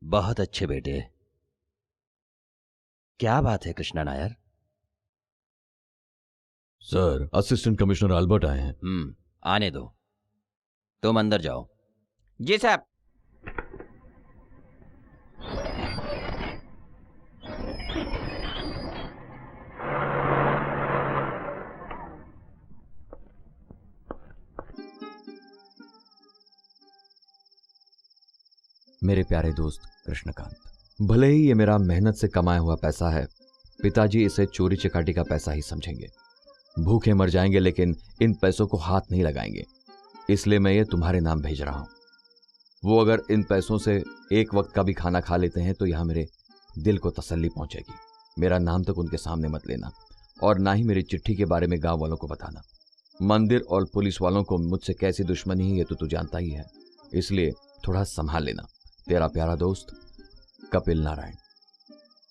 बहुत अच्छे बेटे। क्या बात है Krishna Nair? Sir, assistant commissioner Albert आए हैं। आने दो। तुम अंदर जाओ। जी साहब। मेरे प्यारे दोस्त कृष्णकांत, भले ही ये मेरा मेहनत से कमाया हुआ पैसा है, पिताजी इसे चोरी चकाटी का पैसा ही समझेंगे। भूखे मर जाएंगे लेकिन इन पैसों को हाथ नहीं लगाएंगे, इसलिए मैं ये तुम्हारे नाम भेज रहा हूं। वो अगर इन पैसों से एक वक्त का भी खाना खा लेते हैं तो यहां मेरे दिल को तसल्ली पहुंचेगी। मेरा नाम तक उनके सामने मत लेना और ना ही मेरी चिट्ठी के बारे में गांव वालों को बताना। मंदिर और पुलिस वालों को मुझसे कैसी दुश्मनी है ये तो तू जानता ही है, इसलिए थोड़ा संभाल लेना। तेरा प्यारा दोस्त कपिल नारायण।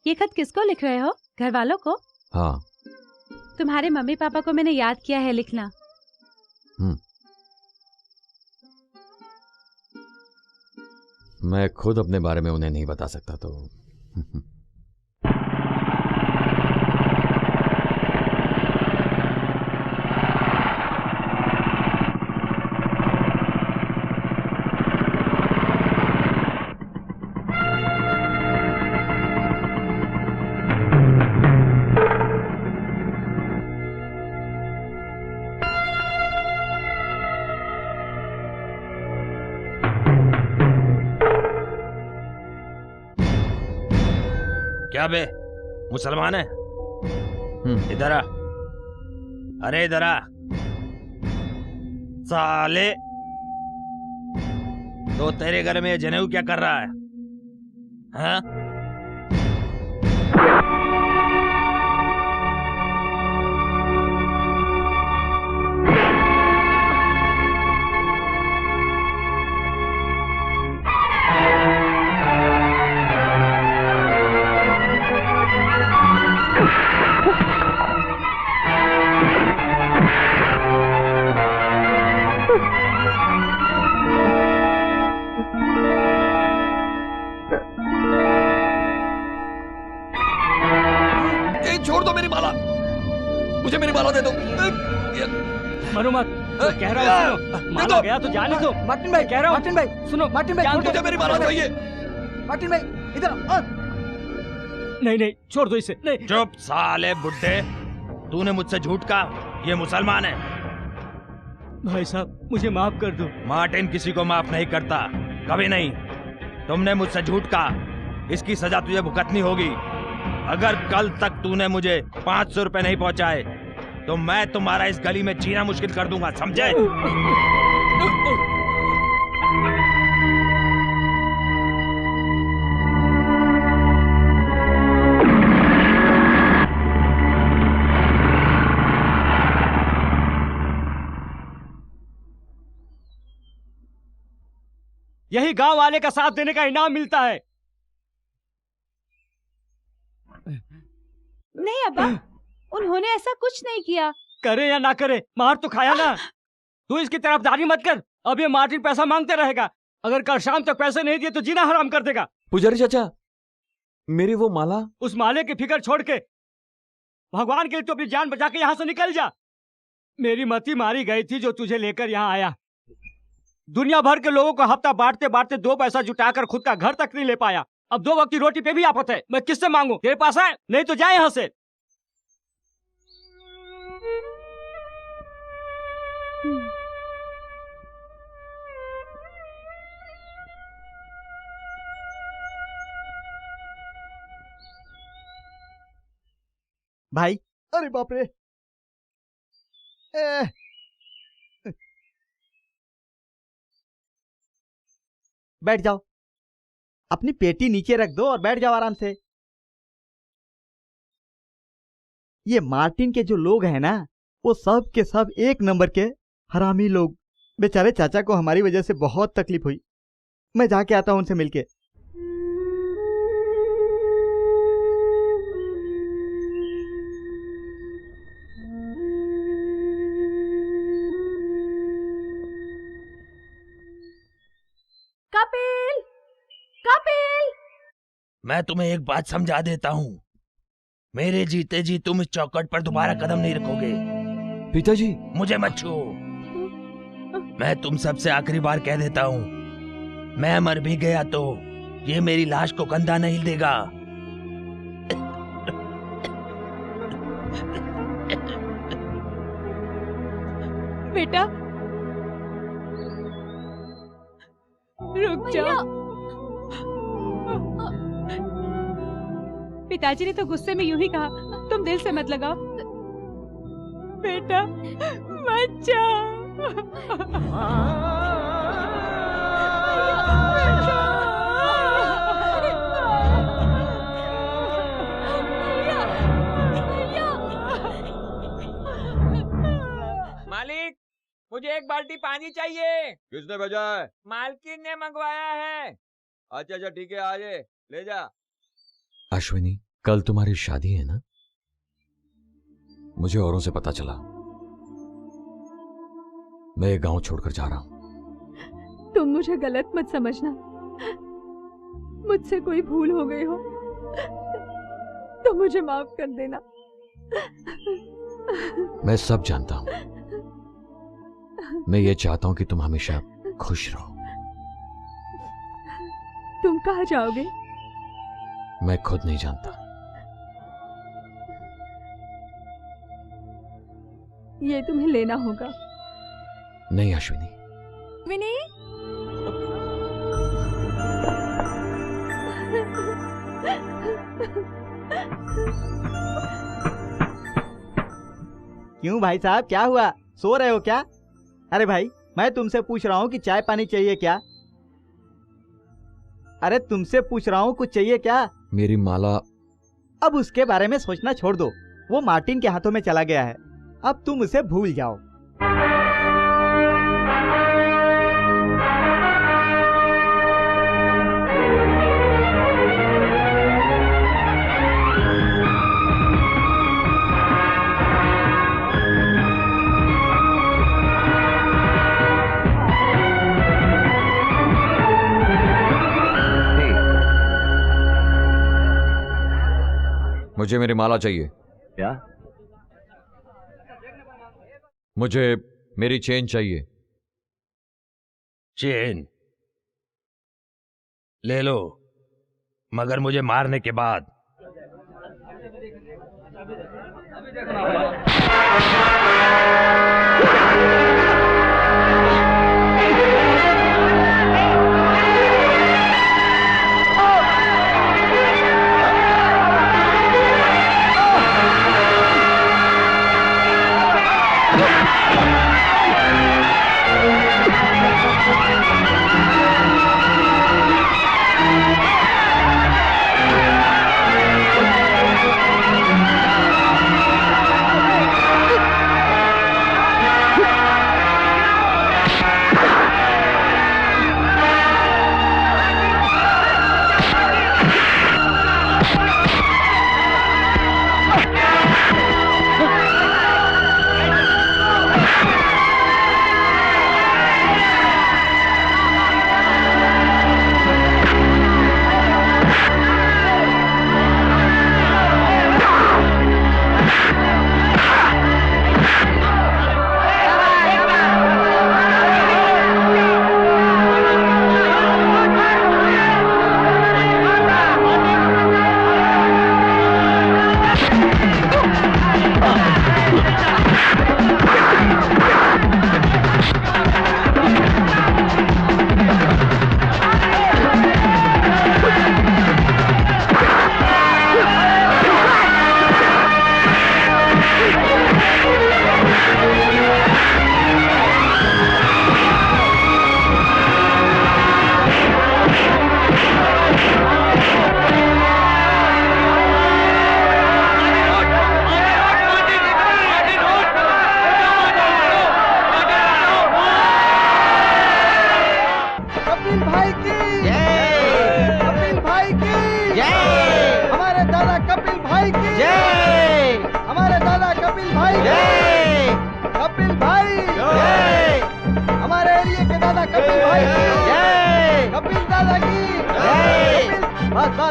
ये खत किसको लिख रहे हो? घर वालों को? हाँ। तुम्हारे मम्मी पापा को मैंने याद किया है लिखना। मैं खुद अपने बारे में उन्हें नहीं बता सकता तो क्या बे, मुसलमान है? इधर आ। अरे इधर आ साले। तो तेरे घर में जनेऊ क्या कर रहा है? हाँ? छोड़ दो मेरी माला, मुझे मेरी माला दे दो। मरो मत, तो कह रहा हूँ सुनो, माला गया तो जाने दो। मार्टिन भाई, कह रहा हूँ मार्टिन भाई, सुनो, मार्टिन भाई, मुझे मेरी माला चाहिए। मार्टिन भाई इधर नहीं नहीं, छोड़ दो इसे। नहीं। चुप साले बुड्ढे, तूने मुझसे झूठ कहा। ये मुसलमान है। भाई साहब मुझे माफ कर दो। मार्टिन किसी को माफ नहीं करता, कभी नहीं। तुमने मुझसे झूठ कहा, इसकी सजा तुझे भुगतनी होगी। अगर कल तक तूने मुझे 500 रुपए नहीं पहुंचाए तो मैं तुम्हारा इस गली में जीना मुश्किल कर दूंगा, समझे? यही गांव वाले का साथ देने का इनाम मिलता है। नहीं अब्बा, उन्होंने ऐसा कुछ नहीं किया। करे या ना करे, मार तो खाया ना। तू इसकी तरफदारी मत कर, अब ये मार्टिन पैसा मांगते रहेगा। अगर कल शाम तक पैसे नहीं दिए तो जीना हराम कर देगा। पुजारी चाचा, मेरी वो माला। उस माले की फिक्र छोड़ के भगवान के लिए तो अपनी जान बचा के यहाँ से निकल जा। मेरी मती मारी गई थी जो तुझे लेकर यहाँ आया। दुनिया भर के लोगों को हफ्ता बांटते बांटते 2 पैसा जुटाकर खुद का घर तक नहीं ले पाया। अब 2 वक्त की रोटी पे भी आफत है। मैं किससे मांगू? तेरे पास है? नहीं तो जा यहाँ से। भाई, अरे बाप रे। बैठ जाओ, अपनी पेटी नीचे रख दो और बैठ जाओ आराम से। ये मार्टिन के जो लोग हैं ना, वो सब के सब एक नंबर के हरामी लोग। बेचारे चाचा को हमारी वजह से बहुत तकलीफ हुई। मैं जाके आता हूं उनसे मिलके। कपिल, कपिल। मैं तुम्हें एक बात समझा देता हूँ, मेरे जीते जी तुम इस चौखट पर दोबारा कदम नहीं रखोगे। पिताजी, मुझे मत छू। मैं तुम सबसे आखिरी बार कह देता हूँ, मैं मर भी गया तो ये मेरी लाश को कंधा नहीं देगा। बेटा रुक जाओ। पिताजी ने तो गुस्से में यूं ही कहा, तुम दिल से मत लगाओ। बेटा मत मालिक, मुझे एक बाल्टी पानी चाहिए। किसने भेजा है? मालकिन ने मंगवाया है। अच्छा अच्छा ठीक है, आ जाए, ले जा। अश्विनी, कल तुम्हारी शादी है ना? मुझे औरों से पता चला। मैं ये गांव छोड़कर जा रहा हूं। तुम मुझे गलत मत समझना, मुझसे कोई भूल हो गई हो तो मुझे माफ कर देना। मैं सब जानता हूं। मैं ये चाहता हूं कि तुम हमेशा खुश रहो। तुम कहाँ जाओगे? मैं खुद नहीं जानता। ये तुम्हें लेना होगा। नहीं अश्विनी। विनी, क्यों भाई साहब, क्या हुआ? सो रहे हो क्या? अरे भाई, मैं तुमसे पूछ रहा हूँ कि चाय पानी चाहिए क्या? अरे तुमसे पूछ रहा हूँ, कुछ चाहिए क्या? मेरी माला। अब उसके बारे में सोचना छोड़ दो, वो मार्टिन के हाथों में चला गया है। अब तुम उसे भूल जाओ। मुझे मेरी माला चाहिए। क्या? मुझे मेरी चेन चाहिए। चेन ले लो, मगर मुझे मारने के बाद।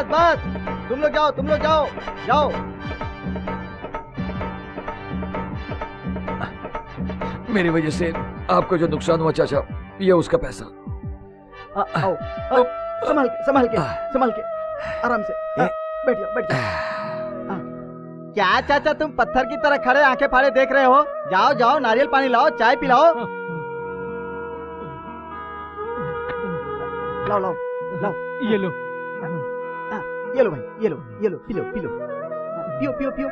बस तुम लोग जाओ जाओ। मेरी वजह से आपको जो नुकसान हुआ चाचा, ये उसका पैसा। आओ संभाल के आराम से बैठ जाओ। क्या चाचा तुम पत्थर की तरह खड़े आंखें फाड़े देख रहे हो? जाओ नारियल पानी लाओ, चाय पिलाओ। लाओ ये लो। ये लो भाई, ये लो, ये लो, पी लो, पी लो, पियो पियो पियो।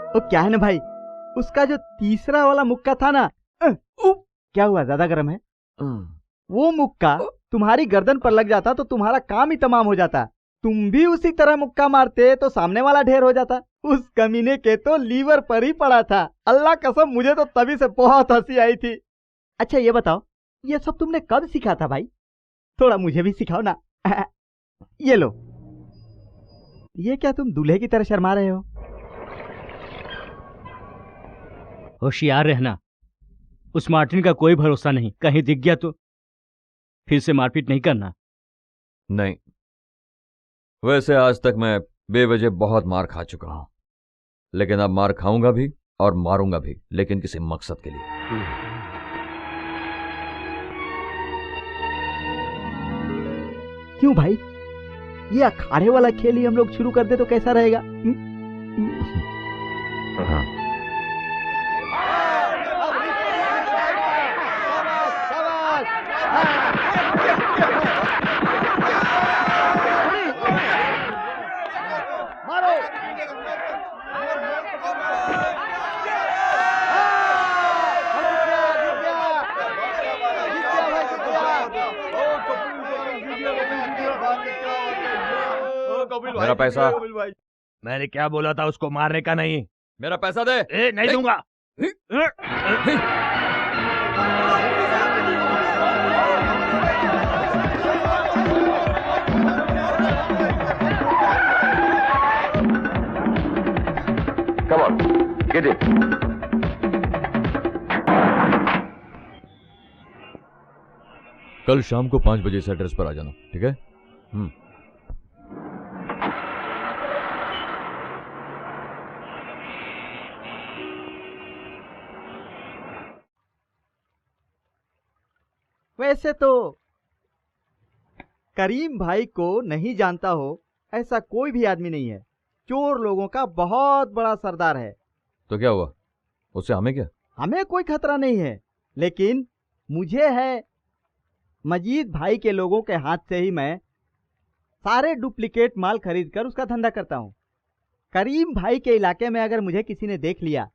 वो क्या है ना भाई, उसका जो तीसरा वाला मुक्का था ना, क्या हुआ, ज्यादा गर्म है? वो मुक्का तुम्हारी गर्दन पर लग जाता तो तुम्हारा काम ही तमाम हो जाता। तुम भी उसी तरह मुक्का मारते तो सामने वाला ढेर हो जाता। उस कमीने के तो लीवर पर ही पड़ा था। अल्लाह कसम, मुझे तो तभी से बहुत हंसी आई थी। अच्छा ये बताओ, ये सब तुमने कब सीखा था भाई? थोड़ा मुझे भी सिखाओ ना। ये लो। ये क्या तुम दूल्हे की तरह शर्मा रहे हो? होशियार रहना, उस मार्टिन का कोई भरोसा नहीं, कहीं दिख गया तो फिर से मारपीट नहीं करना। नहीं, वैसे आज तक मैं बेवजह बहुत मार खा चुका हूं, लेकिन अब मार खाऊंगा भी और मारूंगा भी, लेकिन किसी मकसद के लिए। क्यों भाई? ये अखाड़े वाला खेल ही हम लोग शुरू कर दे तो कैसा रहेगा? हाँ। मेरा पैसा। मैंने क्या बोला था उसको मारने का नहीं। मेरा पैसा दे। नहीं दूंगा। Come on, get it. कल शाम को 5 बजे इस एड्रेस पर आ जाना, ठीक है? वैसे तो करीम भाई को नहीं जानता हो ऐसा कोई भी आदमी नहीं है। चोर लोगों का बहुत बड़ा सरदार है। तो क्या हुआ? उससे हमें क्या? हमें कोई खतरा नहीं है, लेकिन मुझे है। मजीद भाई के लोगों के हाथ से ही मैं सारे डुप्लीकेट माल खरीद कर उसका धंधा करता हूँ। करीम भाई के इलाके में अगर मुझे किसी ने देख लिया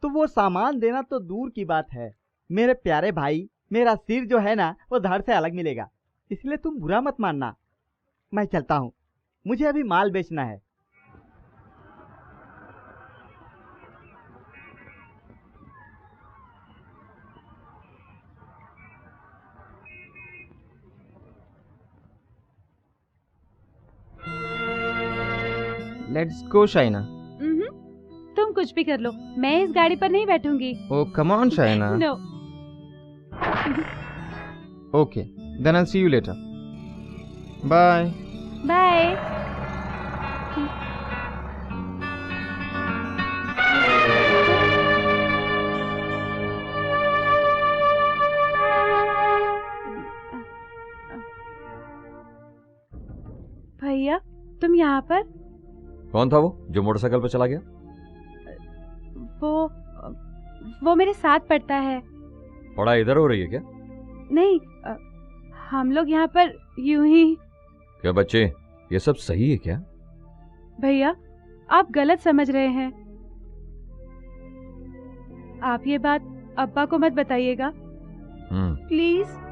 तो वो सामान देना तो दूर की बात है, मेरे प्यारे भाई, मेरा सिर जो है ना वो धड़ से अलग मिलेगा। इसलिए तुम बुरा मत मानना। मैं चलता हूँ, मुझे अभी माल बेचना है। Let's go Shaina. तुम कुछ भी कर लो, मैं इस गाड़ी पर नहीं बैठूंगी। Oh come on Shaina. No. Okay, then I see you later. Bye bye. भैया तुम यहाँ पर? कौन था वो जो मोटरसाइकिल पर चला गया? वो मेरे साथ पढ़ता है। पढ़ाई इधर हो रही है क्या? नहीं, हम लोग यहाँ पर यूं ही। क्या बच्चे, ये सब सही है क्या? भैया आप गलत समझ रहे हैं। आप ये बात अब्बा को मत बताइएगा प्लीज।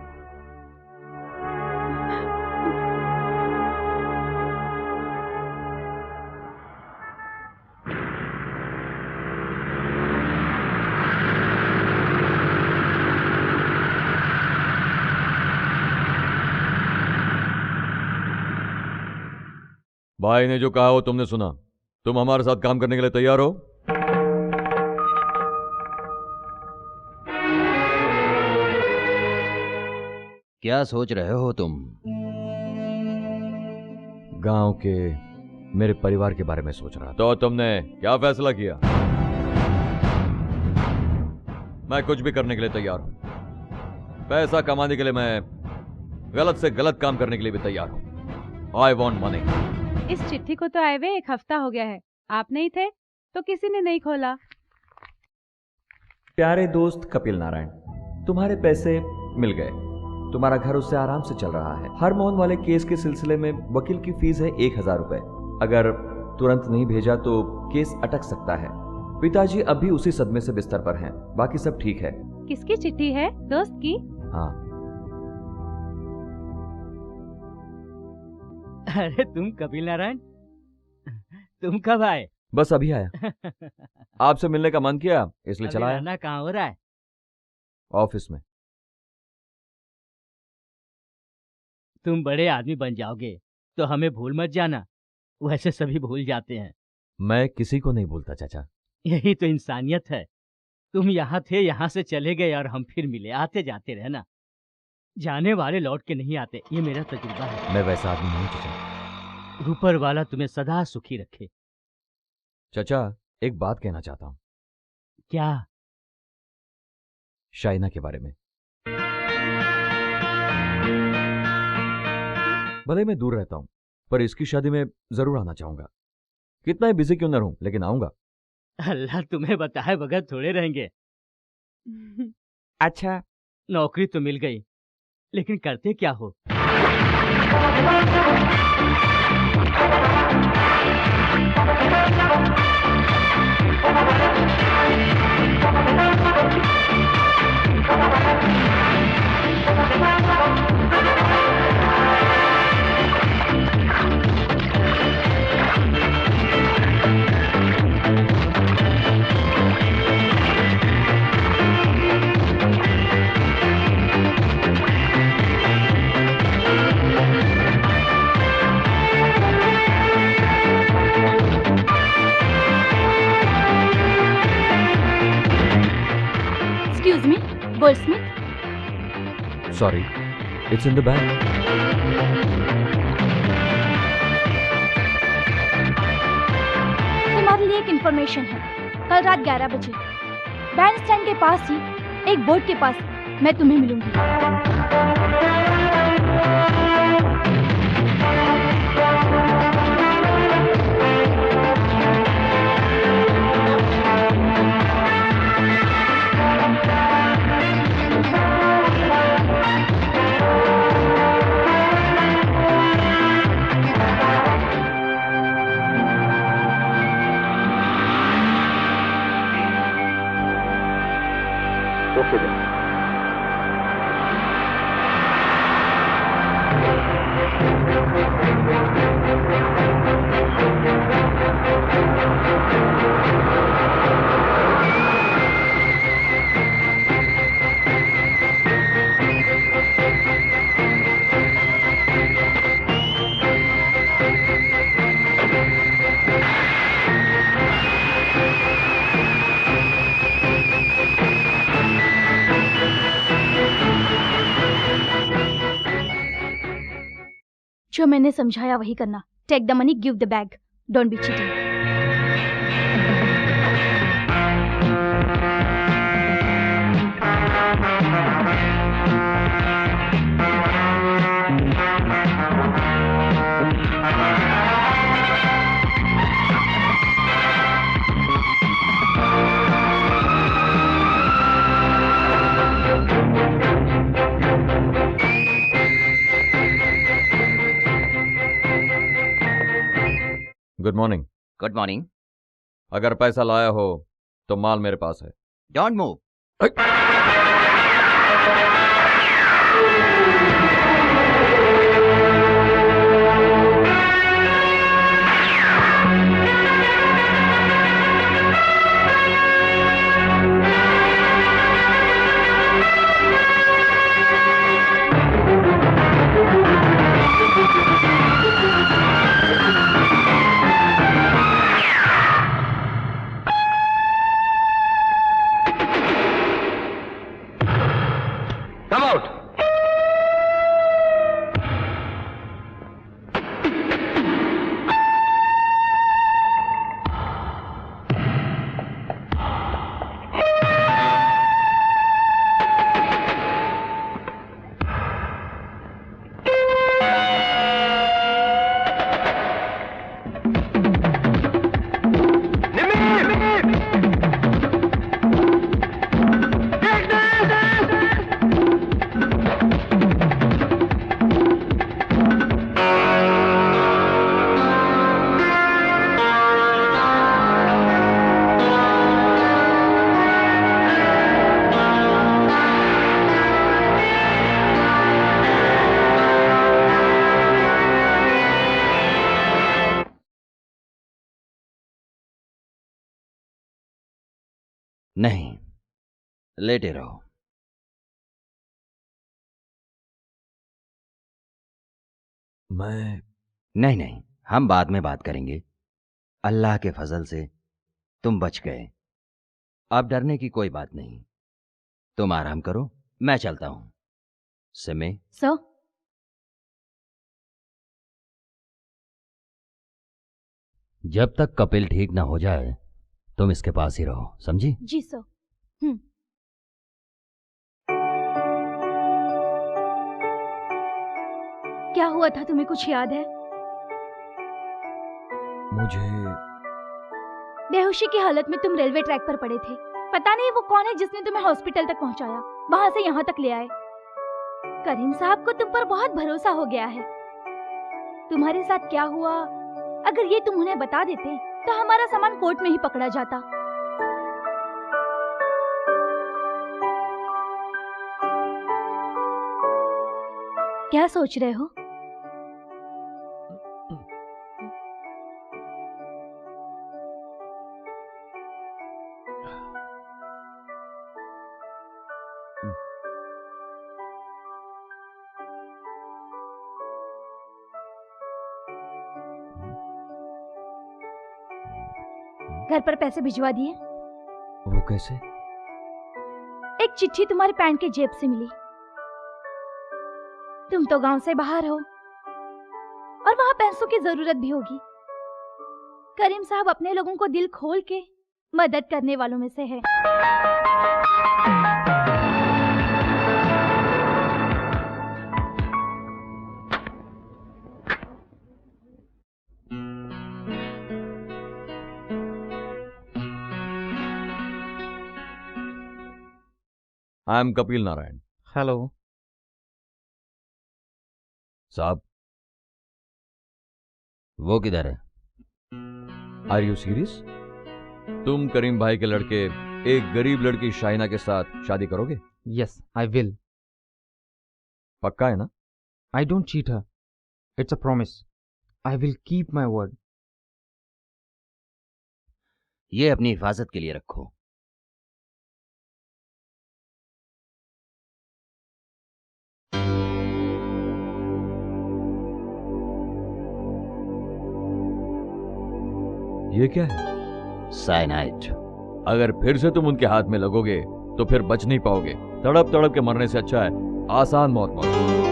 भाई ने जो कहा वो तुमने सुना। तुम हमारे साथ काम करने के लिए तैयार हो? क्या सोच रहे हो तुम? गांव के मेरे परिवार के बारे में सोच रहा। तो तुमने क्या फैसला किया? मैं कुछ भी करने के लिए तैयार हूं। पैसा कमाने के लिए मैं गलत से गलत काम करने के लिए भी तैयार हूँ। I want money. इस चिट्ठी को तो आए हुए 1 हफ्ता हो गया है। आप नहीं थे तो किसी ने नहीं खोला। प्यारे दोस्त कपिल नारायण, तुम्हारे पैसे मिल गए। तुम्हारा घर उससे आराम से चल रहा है। हरमोहन वाले केस के सिलसिले में वकील की फीस है 1000 रुपए। अगर तुरंत नहीं भेजा तो केस अटक सकता है। पिताजी अभी उसी सदमे से बिस्तर पर हैं। बाकी सब ठीक है। किसकी चिट्ठी है? दोस्त की? हाँ। अरे तुम कपिल नारायण, तुम कब आए? बस अभी आया। आपसे मिलने का मन किया इसलिए चला आया। रहना कहाँ हो रहा है? ऑफिस में। तुम बड़े आदमी बन जाओगे तो हमें भूल मत जाना। वैसे सभी भूल जाते हैं। मैं किसी को नहीं भूलता चाचा। यही तो इंसानियत है। तुम यहाँ थे, यहाँ से चले गए और हम फिर मिले। आते जाते रहना। जाने वाले लौट के नहीं आते, ये मेरा तजुर्बा है। मैं वैसा आदमी नहीं चाचा। ऊपर वाला तुम्हें सदा सुखी रखे। चाचा एक बात कहना चाहता हूँ। क्या? शाइना के बारे में। भले मैं दूर रहता हूं पर इसकी शादी में जरूर आना चाहूंगा। कितना ही बिजी क्यों न रहूं लेकिन आऊंगा। अल्लाह तुम्हें बताए बगैर थोड़े रहेंगे। अच्छा, नौकरी तो मिल गई लेकिन करते क्या हो? Excuse me, Goldsmith. Sorry, it's in the bag. तुम्हारे लिए एक इन्फॉर्मेशन है। कल रात 11 बजे बैंड स्टैंड के पास ही एक बोर्ड के पास मैं तुम्हें मिलूंगी। जो मैंने समझाया वही करना। Take the money, give the bag, don't be cheating. Good morning. Good morning. अगर पैसा लाया हो तो माल मेरे पास है। Don't move. Come out! नहीं, लेटे रहो। मैं नहीं, हम बाद में बात करेंगे। अल्लाह के फजल से तुम बच गए। अब डरने की कोई बात नहीं। तुम आराम करो, मैं चलता हूं। सिमे। सर। जब तक कपिल ठीक ना हो जाए तुम इसके पास ही रहो, समझी? जी सर। क्या हुआ था, तुम्हें कुछ याद है? मुझे बेहोशी की हालत में तुम रेलवे ट्रैक पर पड़े थे। पता नहीं वो कौन है जिसने तुम्हें हॉस्पिटल तक पहुंचाया, वहां से यहाँ तक ले आए। करीम साहब को तुम पर बहुत भरोसा हो गया है। तुम्हारे साथ क्या हुआ, अगर ये तुम उन्हें बता देते तो हमारा सामान कोर्ट में ही पकड़ा जाता। क्या सोच रहे हो? घर पर पैसे भिजवा दिए? वो कैसे? एक चिट्ठी तुम्हारी पैंट के जेब से मिली। तुम तो गांव से बाहर हो और वहां पैसों की जरूरत भी होगी। करीम साहब अपने लोगों को दिल खोल के मदद करने वालों में से है। I am Kapil Narayan. Hello साहब। वो किधर है? Are you serious? तुम करीम भाई के लड़के एक गरीब लड़की शाइना के साथ शादी करोगे? Yes I will. पक्का है ना? I don't cheat her, it's a promise. I will keep my word. ये अपनी हिफाजत के लिए रखो। ये क्या है? साइनाइड। अगर फिर से तुम उनके हाथ में लगोगे तो फिर बच नहीं पाओगे। तड़प तड़प के मरने से अच्छा है आसान मौत मरो।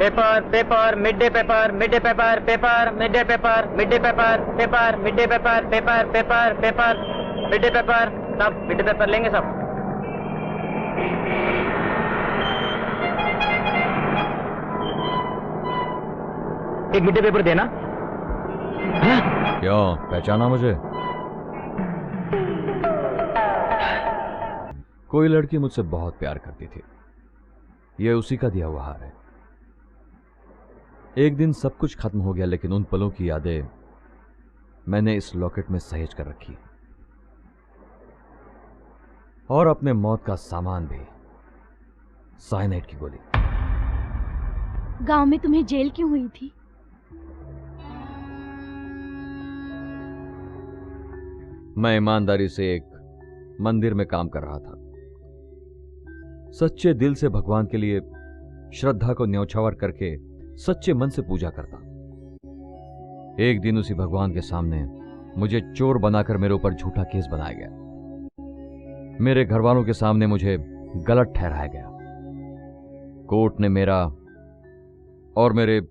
Paper paper mid day paper mid day paper paper mid day paper mid day paper paper mid day paper paper paper paper mid day paper. सब मिड डे पेपर लेंगे सब। एक मिड डे पेपर देना। क्यों, पहचाना मुझे? कोई लड़की मुझसे बहुत प्यार करती थी, यह उसी का दिया हुआ हार है। एक दिन सब कुछ खत्म हो गया, लेकिन उन पलों की यादें मैंने इस लॉकेट में सहेज कर रखी, और अपने मौत का सामान भी, साइनाइड की गोली। गांव में तुम्हें जेल क्यों हुई थी? मैं ईमानदारी से एक मंदिर में काम कर रहा था। सच्चे दिल से भगवान के लिए श्रद्धा को न्यौछावर करके सच्चे मन से पूजा करता। एक दिन उसी भगवान के सामने मुझे चोर बनाकर मेरे ऊपर झूठा केस बनाया गया। मेरे घर वालों के सामने मुझे गलत ठहराया गया। कोर्ट ने मेरा और मेरे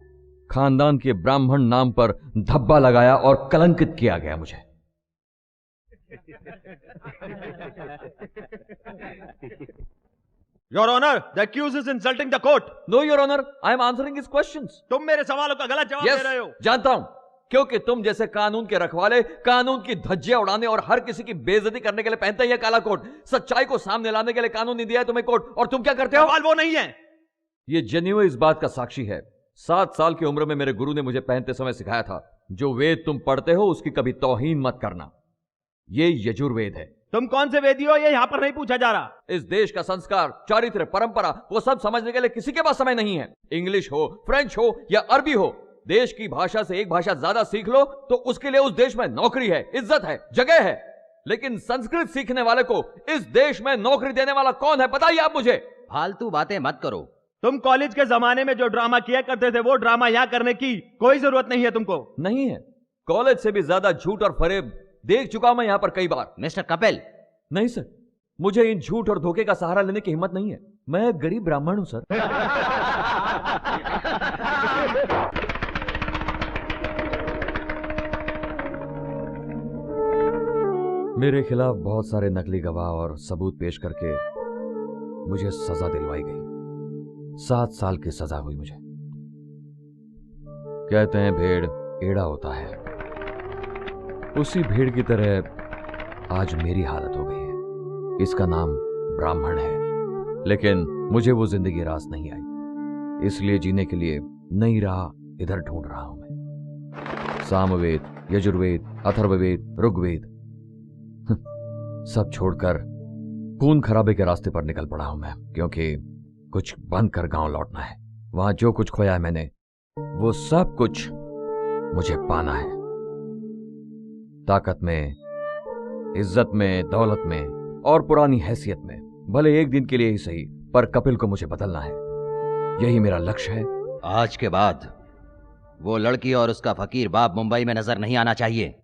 खानदान के ब्राह्मण नाम पर धब्बा लगाया और कलंकित किया गया मुझे। Your Honor, the accused is insulting the court. No, Your Honor, I am answering his questions. तुम मेरे सवालों का गलत जवाब दे रहे हो। जानता हूं, क्योंकि तुम जैसे कानून के रखवाले कानून की धज्जियां उड़ाने और हर किसी की बेइज्जती करने के लिए पहनते हैं काला कोट। सच्चाई को सामने लाने के लिए कानून नहीं दिया है तुम्हें कोर्ट, और तुम क्या करते हो? सवाल वो नहीं है। ये जेन्युइन इस बात का साक्षी है 7 साल की उम्र में मेरे गुरु ने मुझे पहनते समय सिखाया था, जो वेद तुम पढ़ते हो उसकी कभी तौहीन मत करना। ये यजुर्वेद है। तुम कौन से वेदी हो ये यहाँ पर नहीं पूछा जा रहा। इस देश का संस्कार, चारित्र, परंपरा, वो सब समझने के लिए किसी के पास समय नहीं है। इंग्लिश हो, फ्रेंच हो या अरबी हो, देश की भाषा से एक भाषा ज्यादा सीख लो तो उसके लिए उस देश में नौकरी है, इज्जत है, जगह है। लेकिन संस्कृत सीखने वाले को इस देश में नौकरी देने वाला कौन है, बताइए आप मुझे। फालतू बातें मत करो। तुम कॉलेज के जमाने में जो ड्रामा किया करते थे वो ड्रामा यहाँ करने की कोई जरूरत नहीं है तुमको। नहीं है, कॉलेज से भी ज्यादा झूठ और फरेब देख चुका हूं मैं यहां पर कई बार। मिस्टर कपिल। नहीं सर, मुझे इन झूठ और धोखे का सहारा लेने की हिम्मत नहीं है। मैं गरीब ब्राह्मण हूं सर। मेरे खिलाफ बहुत सारे नकली गवाह और सबूत पेश करके मुझे सजा दिलवाई गई। 7 साल की सजा हुई मुझे। कहते हैं भेड़ एड़ा होता है, उसी भेड़ की तरह आज मेरी हालत हो गई है। इसका नाम ब्राह्मण है, लेकिन मुझे वो जिंदगी रास नहीं आई, इसलिए जीने के लिए नई राह इधर ढूंढ रहा हूं मैं। सामवेद, यजुर्वेद, अथर्ववेद, ऋग्वेद सब छोड़कर खून खराबे के रास्ते पर निकल पड़ा हूं मैं, क्योंकि कुछ बंद कर गांव लौटना है। वहां जो कुछ खोया है मैंने, वो सब कुछ मुझे पाना है। ताकत में, इज्जत में, दौलत में और पुरानी हैसियत में, भले एक दिन के लिए ही सही, पर कपिल को मुझे बदलना है। यही मेरा लक्ष्य है। आज के बाद वो लड़की और उसका फकीर बाप मुंबई में नजर नहीं आना चाहिए।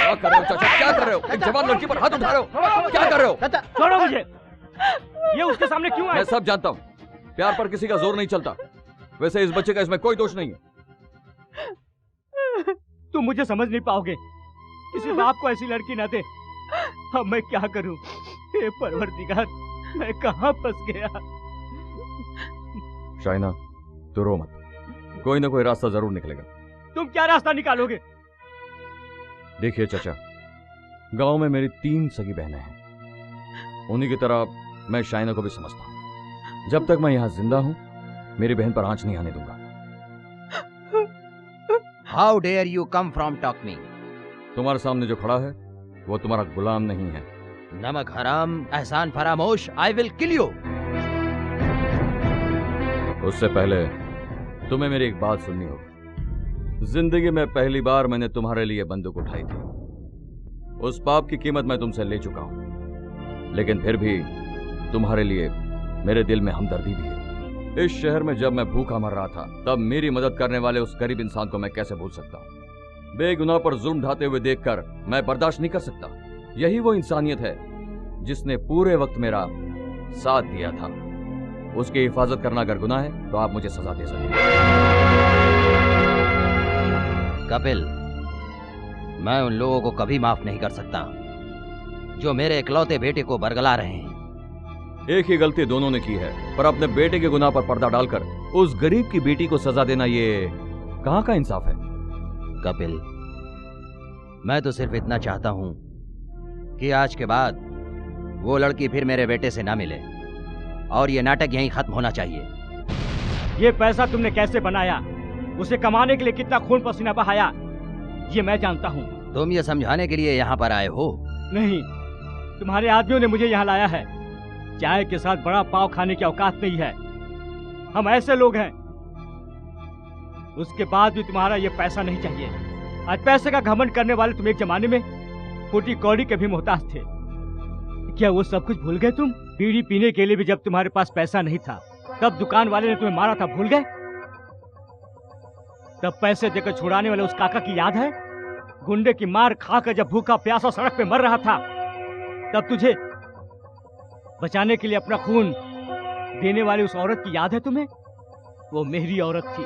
क्या कर रहे हो चाचा, क्या कर रहे हो? एक जवान लड़की पर हाथ उठा रहे हो, क्या कर रहे हो? छोड़ो मुझे। ये उसके सामने क्यों है? मैं सब जानता हूँ, प्यार पर किसी का जोर नहीं चलता। वैसे इस बच्चे का इसमें कोई दोष नहीं है। तुम मुझे समझ नहीं पाओगे। किसी बाप को ऐसी लड़की ना दे। अब मैं क्या करूं? हे परवरदिगार, मैं कहां फंस गया? शाइना, तू रो मत, कोई ना कोई रास्ता जरूर निकलेगा। तुम क्या रास्ता निकालोगे? देखिए चाचा, गांव में मेरी 3 सगी बहनें हैं। उन्हीं की तरह मैं शाइना को भी समझता हूं। जब तक मैं यहां जिंदा हूं, मेरी बहन पर आंच नहीं आने दूंगा। How dare you come from talk me? तुम्हारे सामने जो खड़ा है वो तुम्हारा गुलाम नहीं है। नमक हराम, एहसान फरामोश, आई विल किल यू। उससे पहले तुम्हें मेरी एक बात सुननी होगी। जिंदगी में पहली बार मैंने तुम्हारे लिए बंदूक उठाई थी। उस पाप की कीमत मैं तुमसे ले चुका हूं, लेकिन फिर भी तुम्हारे लिए मेरे दिल में हमदर्दी भी है। इस शहर में जब मैं भूखा मर रहा था, तब मेरी मदद करने वाले उस गरीब इंसान को मैं कैसे भूल सकता हूं? बेगुनाह पर जुल्म ढाते हुए देखकर मैं बर्दाश्त नहीं कर सकता। यही वो इंसानियत है जिसने पूरे वक्त मेरा साथ दिया था। उसकी हिफाजत करना अगर गुनाह है तो आप मुझे सजा दे सकते। कपिल, मैं उन लोगों को कभी माफ नहीं कर सकता जो मेरे इकलौते बेटे को बरगला रहे हैं। एक ही गलती दोनों ने की है, पर अपने बेटे के गुनाह पर पर्दा डालकर उस गरीब की बेटी को सजा देना, ये कहां का इंसाफ है? कपिल, मैं तो सिर्फ इतना चाहता हूं कि आज के बाद वो लड़की फिर मेरे बेटे से ना मिले और ये नाटक यहीं खत्म होना चाहिए। ये पैसा तुमने कैसे बनाया, उसे कमाने के लिए कितना खून पसीना बहाया, ये मैं जानता हूँ। तुम ये समझाने के लिए यहाँ पर आए हो? नहीं, तुम्हारे आदमियों ने मुझे यहाँ लाया है। चाय के साथ बड़ा पाव खाने की औकात नहीं है। हम ऐसे लोग हैं। उसके बाद भी तुम्हारा ये पैसा नहीं चाहिए। आज पैसे का घमंड करने वाले तुम एक जमाने में फूटी कौड़ी के भी मोहताज थे। क्या वो सब कुछ भूल गए तुम? बीड़ी पीने के लिए भी जब तुम्हारे पास पैसा नहीं था, तब दुकान वाले ने तुम्हें मारा था, भूल गए? तब पैसे देकर छुड़ाने वाले उस काका की याद है? गुंडे की मार खाकर जब भूखा प्यासा सड़क पे मर रहा था, तब तुझे बचाने के लिए अपना खून देने वाली उस औरत की याद है तुम्हें? वो मेरी औरत थी।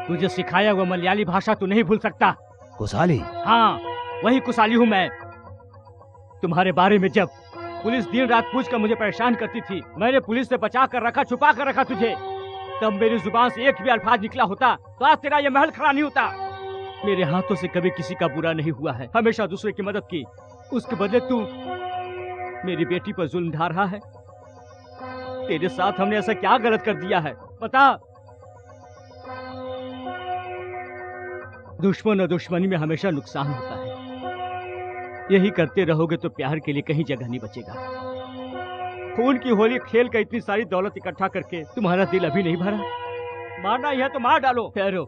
तुझे सिखाया हुआ मलयाली भाषा तू नहीं भूल सकता। कुसाली? हाँ, वही कुसाली हूँ मैं। तुम्हारे बारे में जब पुलिस दिन रात पूछ कर मुझे परेशान करती थी, मैंने पुलिस से बचा कर रखा, छुपा कर रखा तुझे। तब मेरी जुबान से एक भी अल्फाज निकला होता तो आज तेरा ये महल खड़ा नहीं होता। मेरे हाथों से कभी किसी का बुरा नहीं हुआ है, हमेशा दूसरे की मदद की। उसके बदले तू मेरी बेटी पर जुल्म ढा रहा है। तेरे साथ हमने ऐसा क्या गलत कर दिया है, बता। दुश्मन और दुश्मनी में हमेशा नुकसान होता है। यही करते रहोगे तो प्यार के लिए कहीं जगह नहीं बचेगा। खून की होली खेल कर इतनी सारी दौलत इकट्ठा करके तुम्हारा दिल अभी नहीं भरा? मारना ही है तो मार डालो। ठहरो,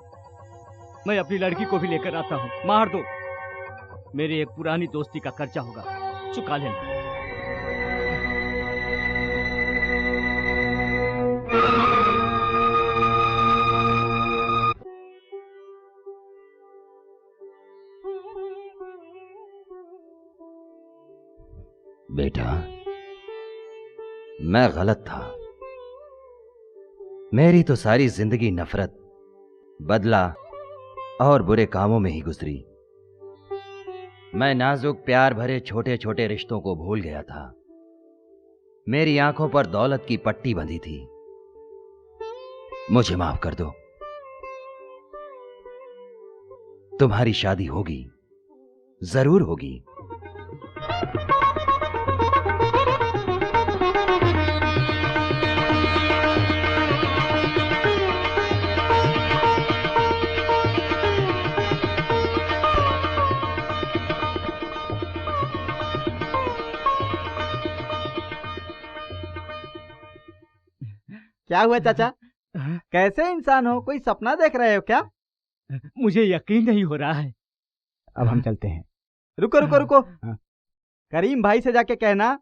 मैं अपनी लड़की को भी लेकर आता हूँ, मार दो। मेरे एक पुरानी दोस्ती का कर्जा होगा, चुका लेना। बेटा, मैं गलत था। मेरी तो सारी जिंदगी नफरत, बदला और बुरे कामों में ही गुजरी। मैं नाजुक प्यार भरे छोटे छोटे रिश्तों को भूल गया था। मेरी आंखों पर दौलत की पट्टी बंधी थी। मुझे माफ कर दो। तुम्हारी शादी होगी, जरूर होगी। क्या हुआ चाचा? कैसे इंसान हो? कोई सपना देख रहे हो क्या? मुझे यकीन नहीं हो रहा है। अब हम चलते हैं। रुको रुको रुको। करीम भाई से जाके कहना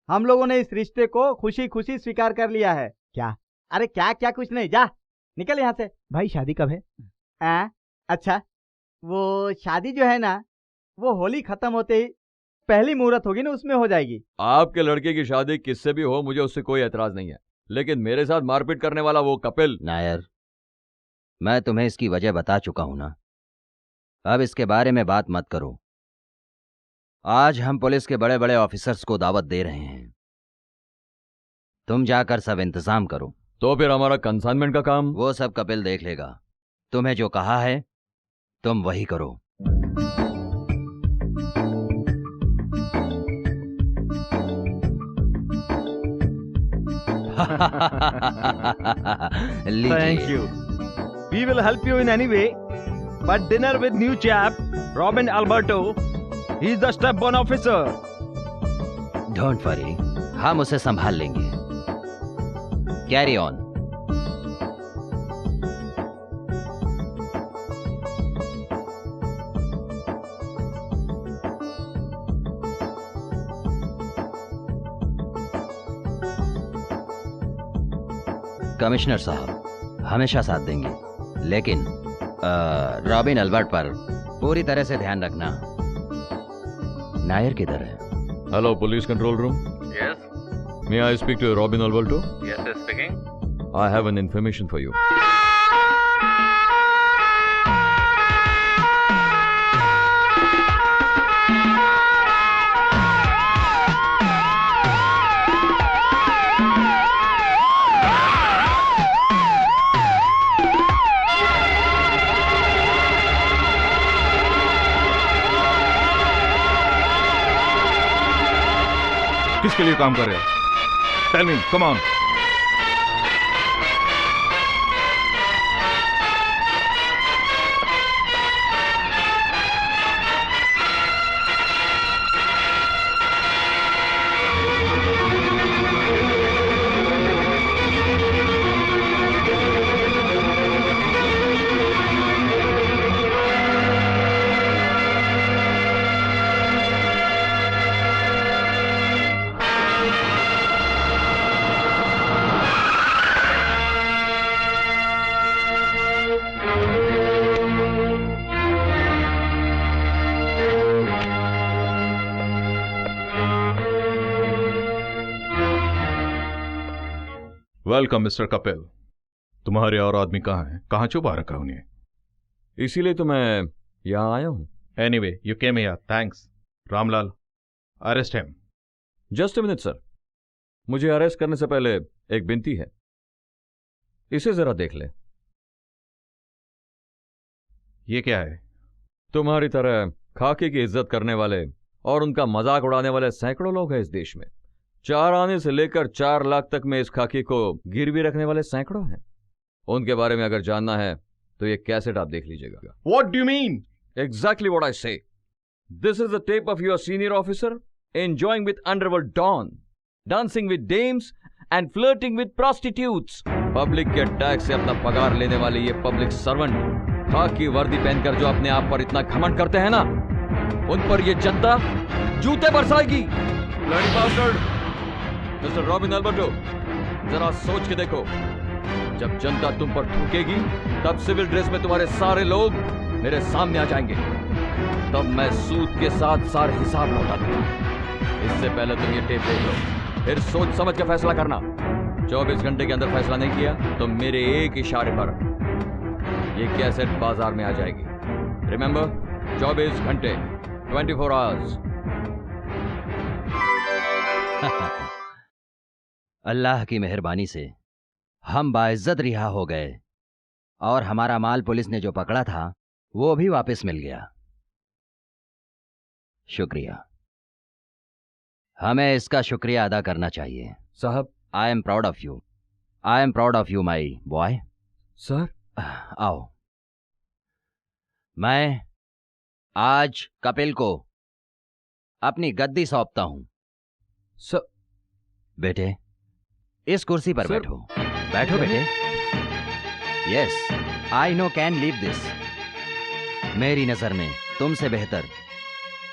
हम लोगों ने इस रिश्ते को खुशी खुशी स्वीकार कर लिया है। क्या? अरे क्या क्या, कुछ नहीं, जा निकल यहाँ से। भाई शादी कब है? अच्छा, वो शादी जो है ना, वो होली खत्म होते ही पहली मुहूर्त होगी ना, उसमें हो जाएगी। आपके लड़के की शादी किससे भी हो, मुझे उससे कोई एतराज नहीं है, लेकिन मेरे साथ मारपीट करने वाला वो कपिल। नायर, मैं तुम्हें इसकी वजह बता चुका हूं ना। अब इसके बारे में बात मत करो। आज हम पुलिस के बड़े बड़े ऑफिसर्स को दावत दे रहे हैं। तुम जाकर सब इंतजाम करो। तो फिर हमारा कंसाइनमेंट का काम? वो सब कपिल देख लेगा। तुम्हें जो कहा है तुम वही करो। Thank you. We will help you in any way. But dinner with new chap, Robin Alberto. He is the step-born officer. Don't worry, हम उसे संभाल लेंगे। Carry on. कमिश्नर साहब हमेशा साथ देंगे, लेकिन रॉबिन अल्बर्ट पर पूरी तरह से ध्यान रखना। नायर किधर है? Hello, police control room. Yes. May I speak to Robin Alberto? Yes, sir, speaking. I have an information for you. किसके लिए काम कर रहे हो? Tell me, come on. Welcome mister Kapil. तुम्हारे और आदमी कहाँ हैं? कहाँ छुपा रखा उन्हें? इसीलिए तो मैं यहाँ आया हूँ। Anyway you came here, thanks. Ramlal, arrest him. Just a minute sir, मुझे अरेस्ट करने से पहले एक विनती है, इसे जरा देख ले। ये क्या है? तुम्हारी तरह खाकी की इज्जत करने वाले और उनका मजाक उड़ाने वाले सैकड़ों लोग हैं इस देश में। 4 आने से लेकर 4 लाख तक में इस खाकी को गिरवी रखने वाले सैकड़ों हैं। उनके बारे में अगर जानना है तो ये कैसेट आप देख लीजिएगा। What do you mean? Exactly what I say. This is the tape of your senior officer enjoying with underworld dawn, dancing with dames and flirting with prostitutes. Public के टैक्स से अपना पगार लेने वाले ये पब्लिक सर्वेंट खाकी वर्दी पहनकर जो अपने आप पर इतना घमंड करते हैं ना, उन पर ये जनता जूते बरसाएगी। Bloody bastard! Mister robin Alberto, जरा सोच के देखो, जब जनता तुम पर थूकेगी तब सिविल ड्रेस में तुम्हारे सारे लोग मेरे सामने आ जाएंगे, तब मैं सूद के साथ सारे हिसाब लौटा दूंगा। इससे पहले तुम ये टेप देख लो, फिर सोच समझ के फैसला करना। 24 घंटे के अंदर फैसला नहीं किया तो मेरे एक इशारे पर ये कैसेट बाजार में आ जाएगी। रिमेंबर, 24 घंटे, 24 आवर्स। अल्लाह की मेहरबानी से हम बाइज्जत रिहा हो गए और हमारा माल पुलिस ने जो पकड़ा था वो भी वापस मिल गया। शुक्रिया, हमें इसका शुक्रिया अदा करना चाहिए। साहब, I am proud of you. I am proud of you my boy. Sir, आओ। मैं आज कपिल को अपनी गद्दी सौंपता हूं। सर। बेटे, इस कुर्सी पर बैठो। बैठो बेटे। Yes, I know can leave this. मेरी नजर में तुमसे बेहतर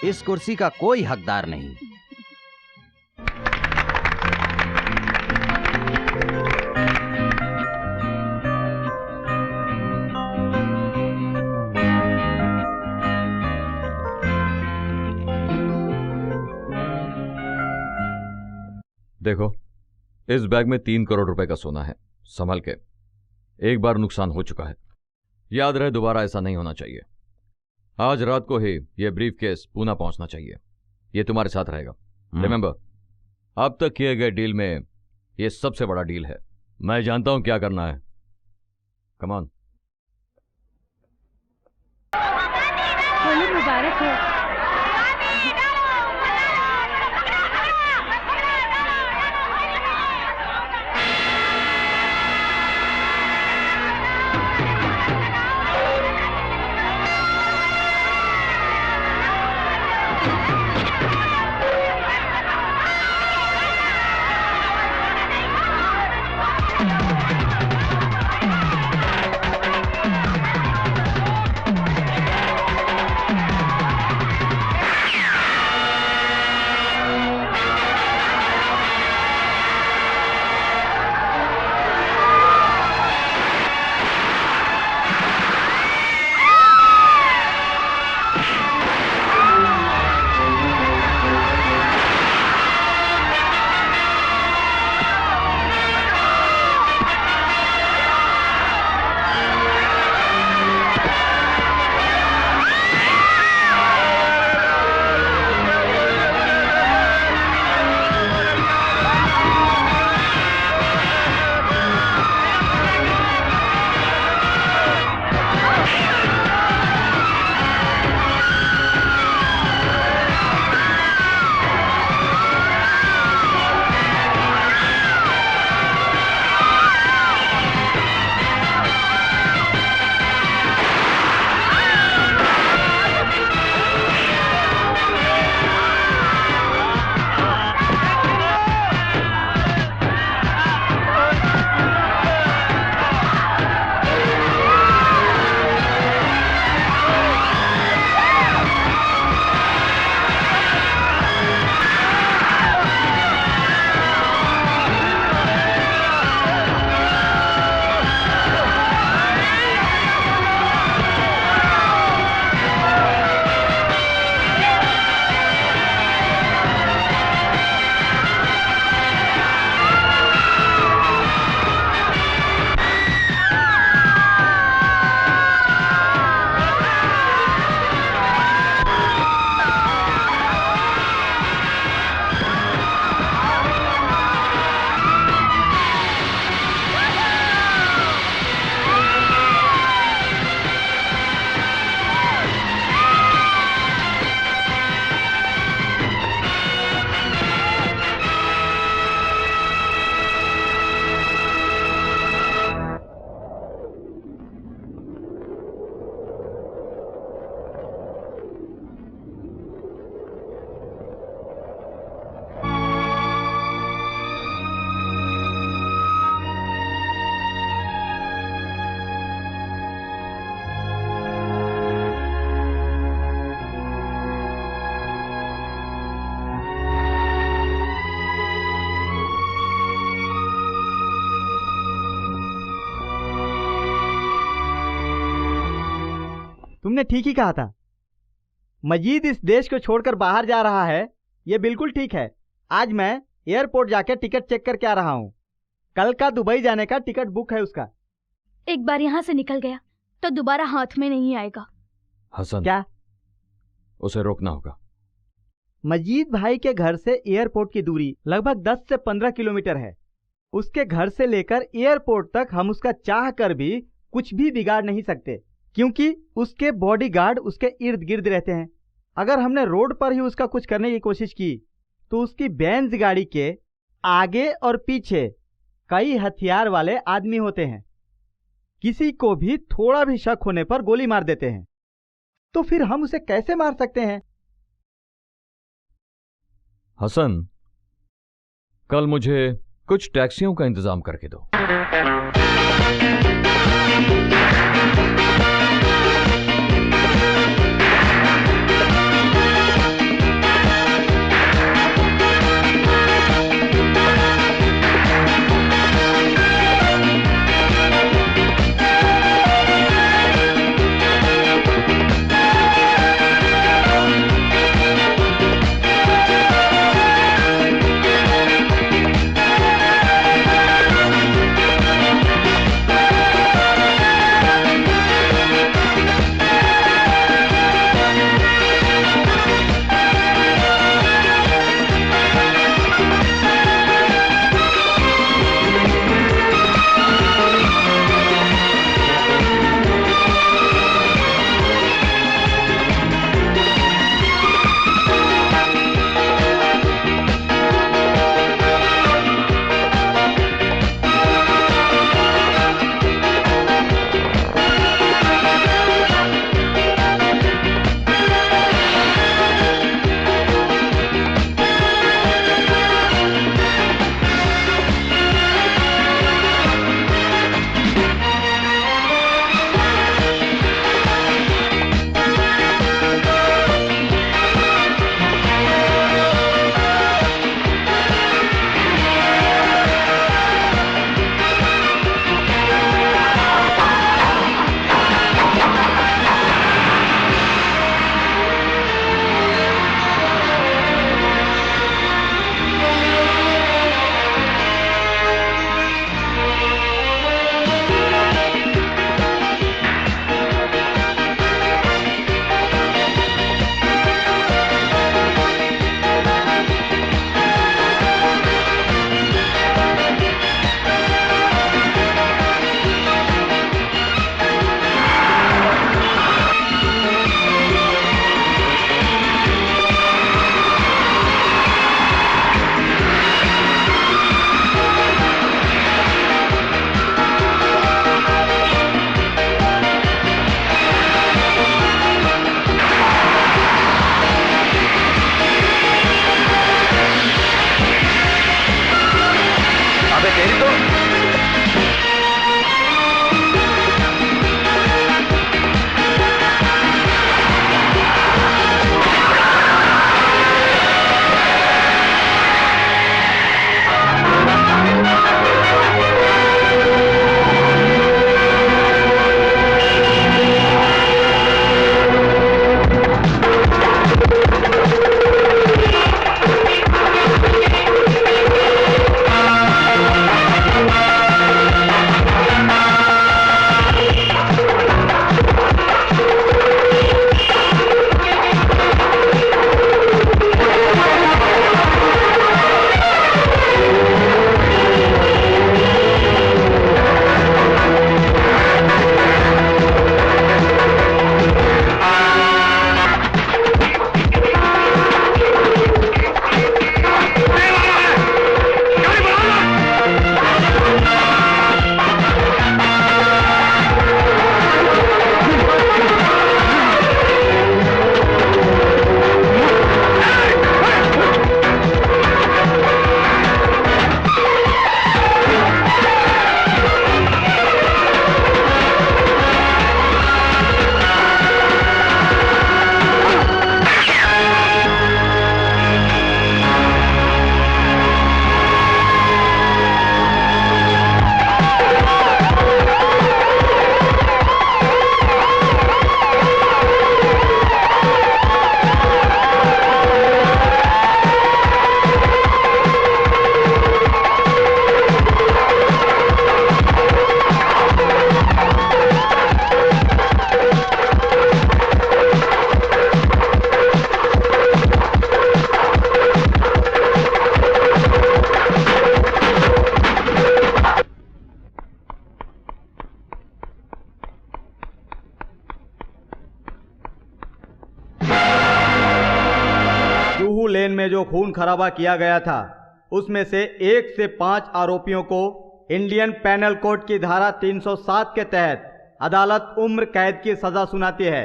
इस कुर्सी का कोई हकदार नहीं। देखो, इस बैग में 3 करोड़ रुपए का सोना है, संभल के। एक बार नुकसान हो चुका है, याद रहे दोबारा ऐसा नहीं होना चाहिए। आज रात को ही यह ब्रीफ केस पूना पहुंचना चाहिए। यह तुम्हारे साथ रहेगा। रिमेंबर, अब तक किए गए डील में यह सबसे बड़ा डील है। मैं जानता हूं क्या करना है। Come on. होली मुबारक हो। तुमने ठीक ही कहा था। मजीद इस देश को छोड़कर बाहर जा रहा है, ये बिल्कुल ठीक है। आज मैं एयरपोर्ट जाकर टिकट चेक करके आ रहा हूँ। कल का दुबई जाने का टिकट बुक है उसका। एक बार यहाँ से निकल गया तो दोबारा हाथ में नहीं आएगा। हसन, क्या? उसे रोकना होगा। मजीद भाई के घर से एयरपोर्ट की दूरी लगभग 10 से 15 किलोमीटर है। उसके घर से लेकर एयरपोर्ट तक हम उसका चाह कर भी कुछ भी बिगाड़ नहीं सकते, क्योंकि उसके बॉडीगार्ड उसके इर्द गिर्द रहते हैं। अगर हमने रोड पर ही उसका कुछ करने की कोशिश की तो उसकी बेंज गाड़ी के आगे और पीछे कई हथियार वाले आदमी होते हैं। किसी को भी थोड़ा भी शक होने पर गोली मार देते हैं। तो फिर हम उसे कैसे मार सकते हैं? हसन, कल मुझे कुछ टैक्सियों का इंतजाम करके दो। में जो खून खराबा किया गया था उसमें से 1 से 5 आरोपियों को इंडियन पेनल कोड की धारा 307 के तहत अदालत उम्र कैद की सजा सुनाती है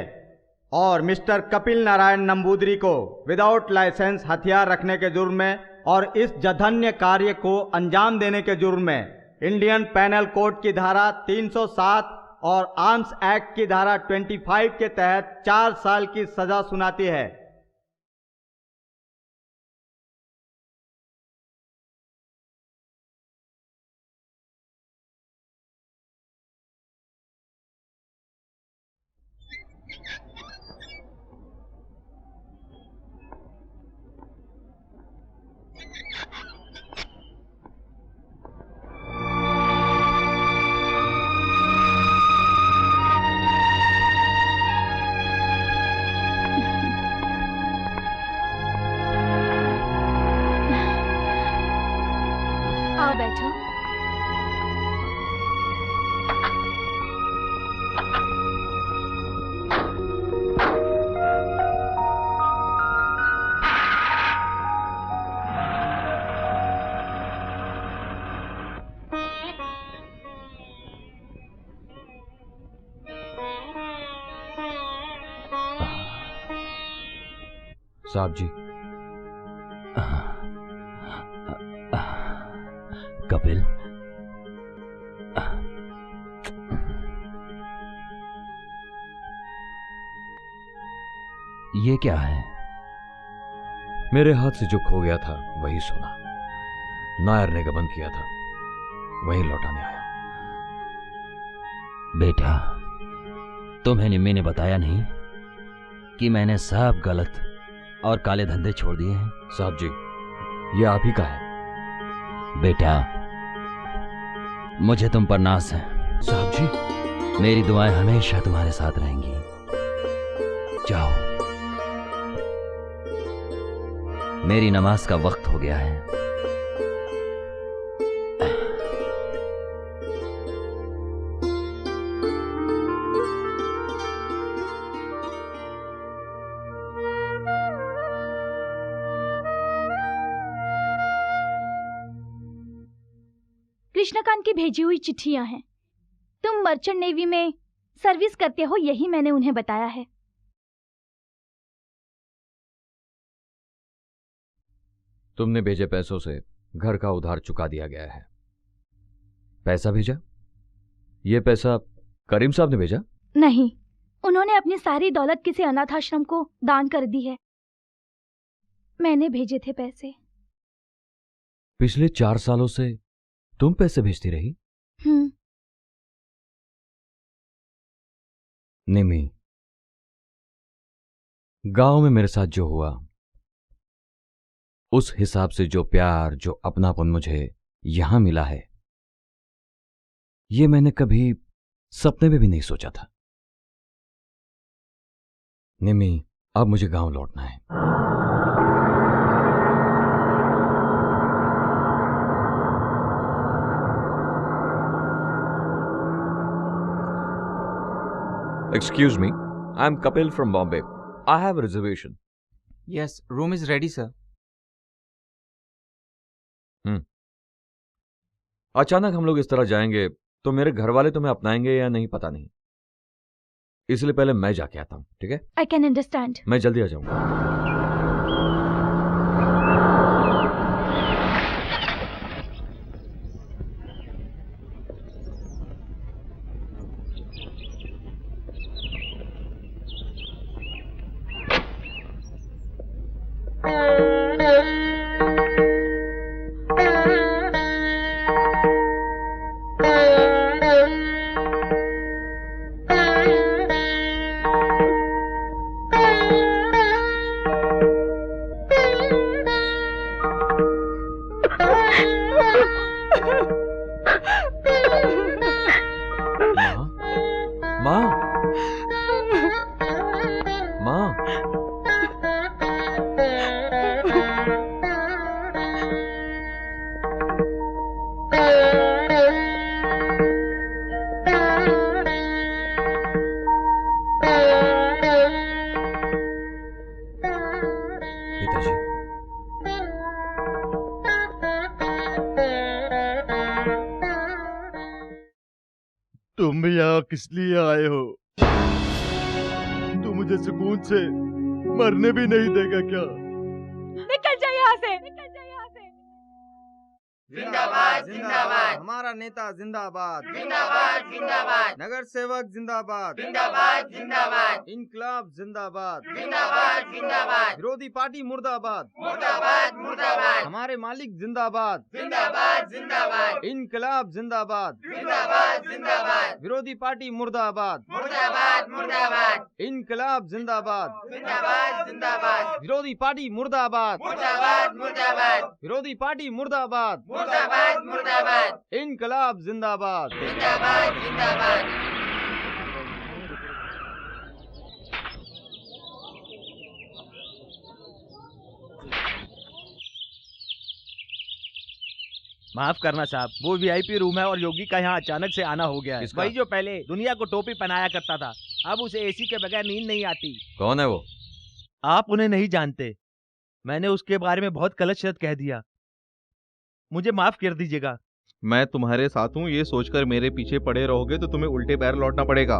और मिस्टर कपिल नारायण नंबूदरी को विदाउट लाइसेंस हथियार रखने के जुर्म में और इस जघन्य कार्य को अंजाम देने के जुर्म में इंडियन पेनल कोड की धारा 307 और आर्म्स एक्ट की धारा 25 के तहत 4 साल की सजा सुनाती है। आओ बैठो। साहब जी। कपिल, ये क्या है? मेरे हाथ से जो खो गया था वही सोना नायर ने गबन किया था, वही लौटाने आया। बेटा, तुम्हें निम्मी ने बताया नहीं कि मैंने सब गलत और काले धंधे छोड़ दिए हैं? साहब जी, ये आप ही का है। बेटा, मुझे तुम पर नाज है। साहब जी, मेरी दुआएं हमेशा तुम्हारे साथ रहेंगी। जाओ, मेरी नमाज का वक्त हो गया है। कृष्णकांत की भेजी हुई चिट्ठियां हैं। तुम मर्चेंट नेवी में सर्विस करते हो, यही मैंने उन्हें बताया है। तुमने भेजे पैसों से घर का उधार चुका दिया गया है। पैसा भेजा? ये पैसा करीम साहब ने भेजा? नहीं, उन्होंने अपनी सारी दौलत किसी अनाथ आश्रम को दान कर दी है। मैंने भेजे थे पैसे। पिछले 4 सालों से तुम पैसे भेजती रही? निमी, गांव में मेरे साथ जो हुआ उस हिसाब से जो प्यार, जो अपनापन मुझे यहां मिला है, ये मैंने कभी सपने में भी नहीं सोचा था। निमी, अब मुझे गांव लौटना है। Excuse me, I am Kapil from Bombay. I have a reservation. Yes, room is ready, sir. अचानक हम लोग इस तरह जाएंगे तो मेरे घर वाले तुम्हें अपनाएंगे या नहीं पता नहीं, इसलिए पहले मैं जाके आता हूं, ठीक है? I can understand. मैं जल्दी आ जाऊंगा। किस लिए आए हो? तू मुझे सुकून से मरने भी नहीं देगा क्या? निकल जाए यहाँ से, निकल जाए यहाँ से। जिंदाबाद जिंदाबाद, हमारा नेता जिंदाबाद, जिंदाबाद जिंदाबाद, नगर सेवक जिंदाबाद, जिंदाबाद जिंदाबाद, इनकलाब जिंदाबाद, जिंदाबाद जिंदाबाद, विरोधी पार्टी मुर्दाबाद, मुर्दाबाद मुर्दाबाद, हमारे मालिक जिंदाबाद, जिंदाबाद जिंदाबाद, इनकलाब जिंदाबाद, जिंदाबाद जिंदाबाद, विरोधी पार्टी मुर्दाबाद, मुर्दाबाद मुर्दाबाद, इनकलाब जिंदाबाद, जिंदाबाद जिंदाबाद, विरोधी पार्टी मुर्दाबाद, मुर्दाबाद मुर्दाबाद, विरोधी पार्टी मुर्दाबाद, मुर्दाबाद मुर्दाबाद, इनकलाब जिंदाबाद, जिंदाबाद जिंदाबाद। माफ करना साहब, वो वीआईपी रूम है और योगी का यहाँ अचानक से आना हो गया है। वही जो पहले दुनिया को टोपी पहनाया करता था, अब उसे एसी के बगैर नींद नहीं आती। कौन है वो? आप उन्हें नहीं जानते। मैंने उसके बारे में बहुत गलत शब्द कह दिया, मुझे माफ कर दीजिएगा। मैं तुम्हारे साथ हूँ, ये सोचकर मेरे पीछे पड़े रहोगे तो तुम्हें उल्टे पैर लौटना पड़ेगा।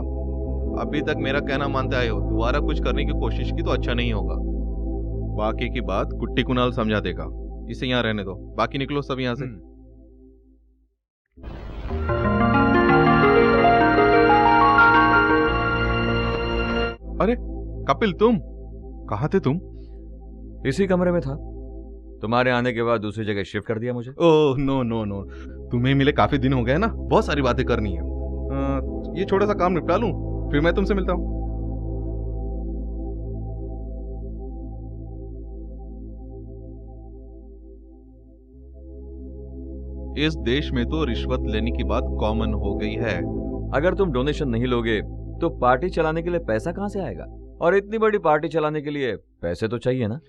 अभी तक मेरा कहना मानते आए हो, दोबारा कुछ करने की कोशिश की तो अच्छा नहीं होगा। बाकी की बात कुट्टी कुणाल समझा देगा, इसे यहाँ रहने दो, बाकी निकलो सब यहाँ से। अरे कपिल, तुम कहाँ थे? तुम इसी कमरे में था, तुम्हारे आने के बाद दूसरी जगह शिफ्ट कर दिया मुझे। ओह नो नो नो, तुम्हें मिले काफी दिन हो गए ना, बहुत सारी बातें करनी है। ये छोटा सा काम निपटा लूं, फिर मैं तुमसे मिलता हूं। इस देश में तो रिश्वत लेने की बात कॉमन हो गई है। अगर तुम डोनेशन नहीं लोगे तो पार्टी चलाने के लिए पैसा कहां से आएगा? और इतनी बड़ी पार्टी चलाने के लिए पैसे तो चाहिए ना।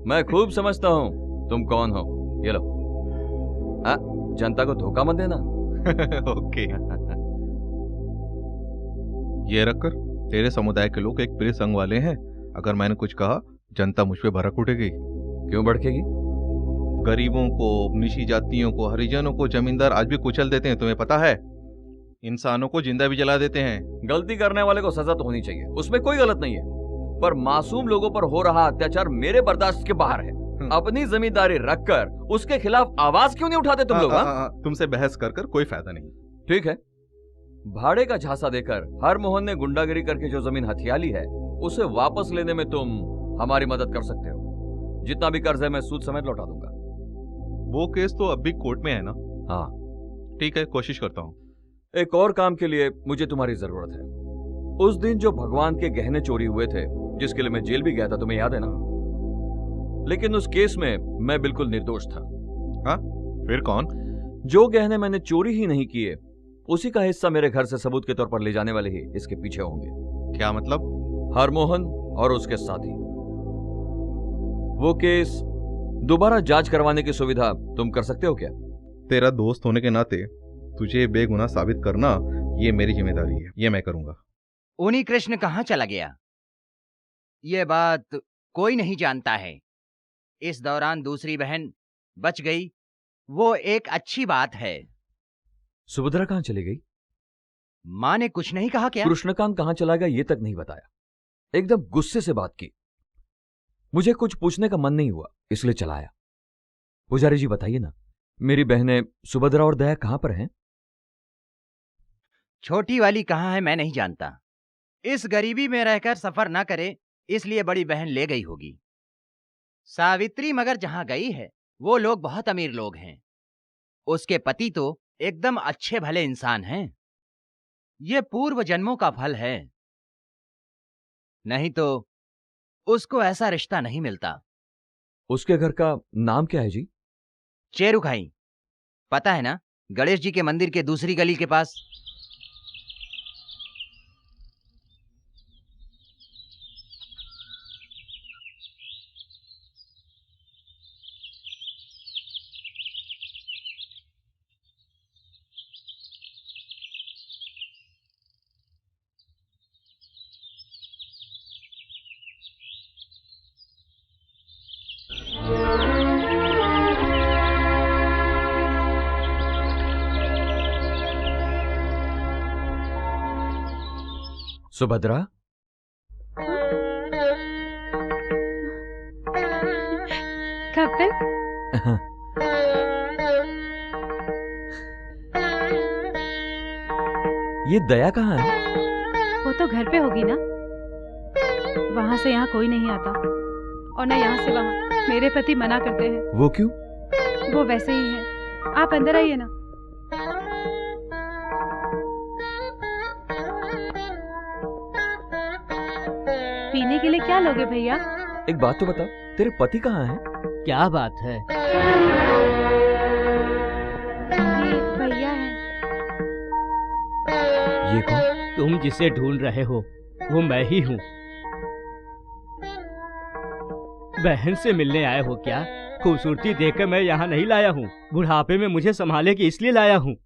मैं खूब समझता हूं तुम कौन हो। ये लो, जनता को धोखा मत देना। ओके। ये रखकर, तेरे समुदाय के लोग एक प्रिय संघ वाले हैं, अगर मैंने कुछ कहा जनता मुझ पे भड़क उठेगी। क्यों भड़केगी? गरीबों को, निची जातियों को, हरिजनों को जमींदार आज भी कुचल देते हैं, तुम्हें पता है? इंसानों को जिंदा भी जला देते हैं। गलती करने वाले को सजा तो होनी चाहिए, उसमें कोई गलत नहीं है, पर मासूम लोगों पर हो रहा अत्याचार मेरे बर्दाश्त के बाहर है। अपनी जिम्मेदारी रखकर उसके खिलाफ आवाज क्यों नहीं उठाते तुम लोग? तुमसे बहस कर कर कोई फायदा नहीं। ठीक है, भाड़े का झांसा देकर हर मोहन ने गुंडागिरी करके जो जमीन हथिया ली है, उसे वापस लेने में तुम हमारी मदद कर सकते हो। जितना भी कर्ज है मैं सूद समेत लौटा दूंगा। वो केस तो अब भी कोर्ट में है ना? हाँ। ठीक है, कोशिश करता हूँ। एक और काम के लिए मुझे तुम्हारी जरूरत है। उस दिन जो भगवान के गहने चोरी हुए थे, जिसके लिए मैं जेल भी गया था, तुम्हें याद है ना? लेकिन उस केस में मैं बिल्कुल निर्दोष था। हाँ? फिर कौन? जो गहने मैंने चोरी ही नहीं किए, उसी का हिस्सा मेरे घर से सबूत के तौर पर ले जाने वाले ही इसके पीछे होंगे। क्या मतलब? हरमोहन और उसके साथी। वो केस दोबारा जांच करवाने की सुविधा तुम कर सकते हो क्या? तेरा दोस्त होने के नाते तुझे बेगुनाह साबित करना, ये मेरी जिम्मेदारी है, ये मैं करूंगा। उन्हीं कृष्ण कहाँ चला गया? ये बात कोई नहीं जानता है। इस दौरान दूसरी बहन बच गई, वो एक अच्छी बात है। सुभद्रा कहाँ चली गई? माँ ने कुछ नहीं कहा क्या? कृष्णकांत कहाँ चला गया ये तक नहीं बताया। एकदम गुस्से से बात की। मुझे कुछ पूछने का मन नहीं हुआ, इसलिए चलाया। पुजारी जी बताइए ना, मेरी बहनें सुभद्रा और दया कहां पर हैं? छोटी वाली कहाँ है मैं नहीं जानता। इस गरीबी में रहकर सफर ना करे, इसलिए बड़ी बहन ले गई होगी। सावित्री मगर जहां गई है, वो लोग बहुत अमीर लोग हैं। उसके पति तो एकदम अच्छे भले इंसान हैं। ये पूर्व जन्मों का फल है, नहीं तो उसको ऐसा रिश्ता नहीं मिलता। उसके घर का नाम क्या है जी? चेरुखाई, पता है ना, गणेश जी के मंदिर के दूसरी गली के पास। सुभद्रा, कपिल, ये दया कहाँ है? वो तो घर पे होगी ना। वहां से यहाँ कोई नहीं आता और न यहाँ से वहाँ। मेरे पति मना करते हैं। वो क्यों? वो वैसे ही है। आप अंदर आइए ना। पीने के लिए क्या लोगे भैया? एक बात तो बता, तेरे पति कहाँ हैं? क्या बात है? ये भैया हैं। ये कौन? तुम जिसे ढूंढ रहे हो वो मैं ही हूँ। बहन से मिलने आए हो क्या? खूबसूरती देखकर मैं यहाँ नहीं लाया हूँ। बुढ़ापे में मुझे संभालेगी इसलिए लाया हूँ।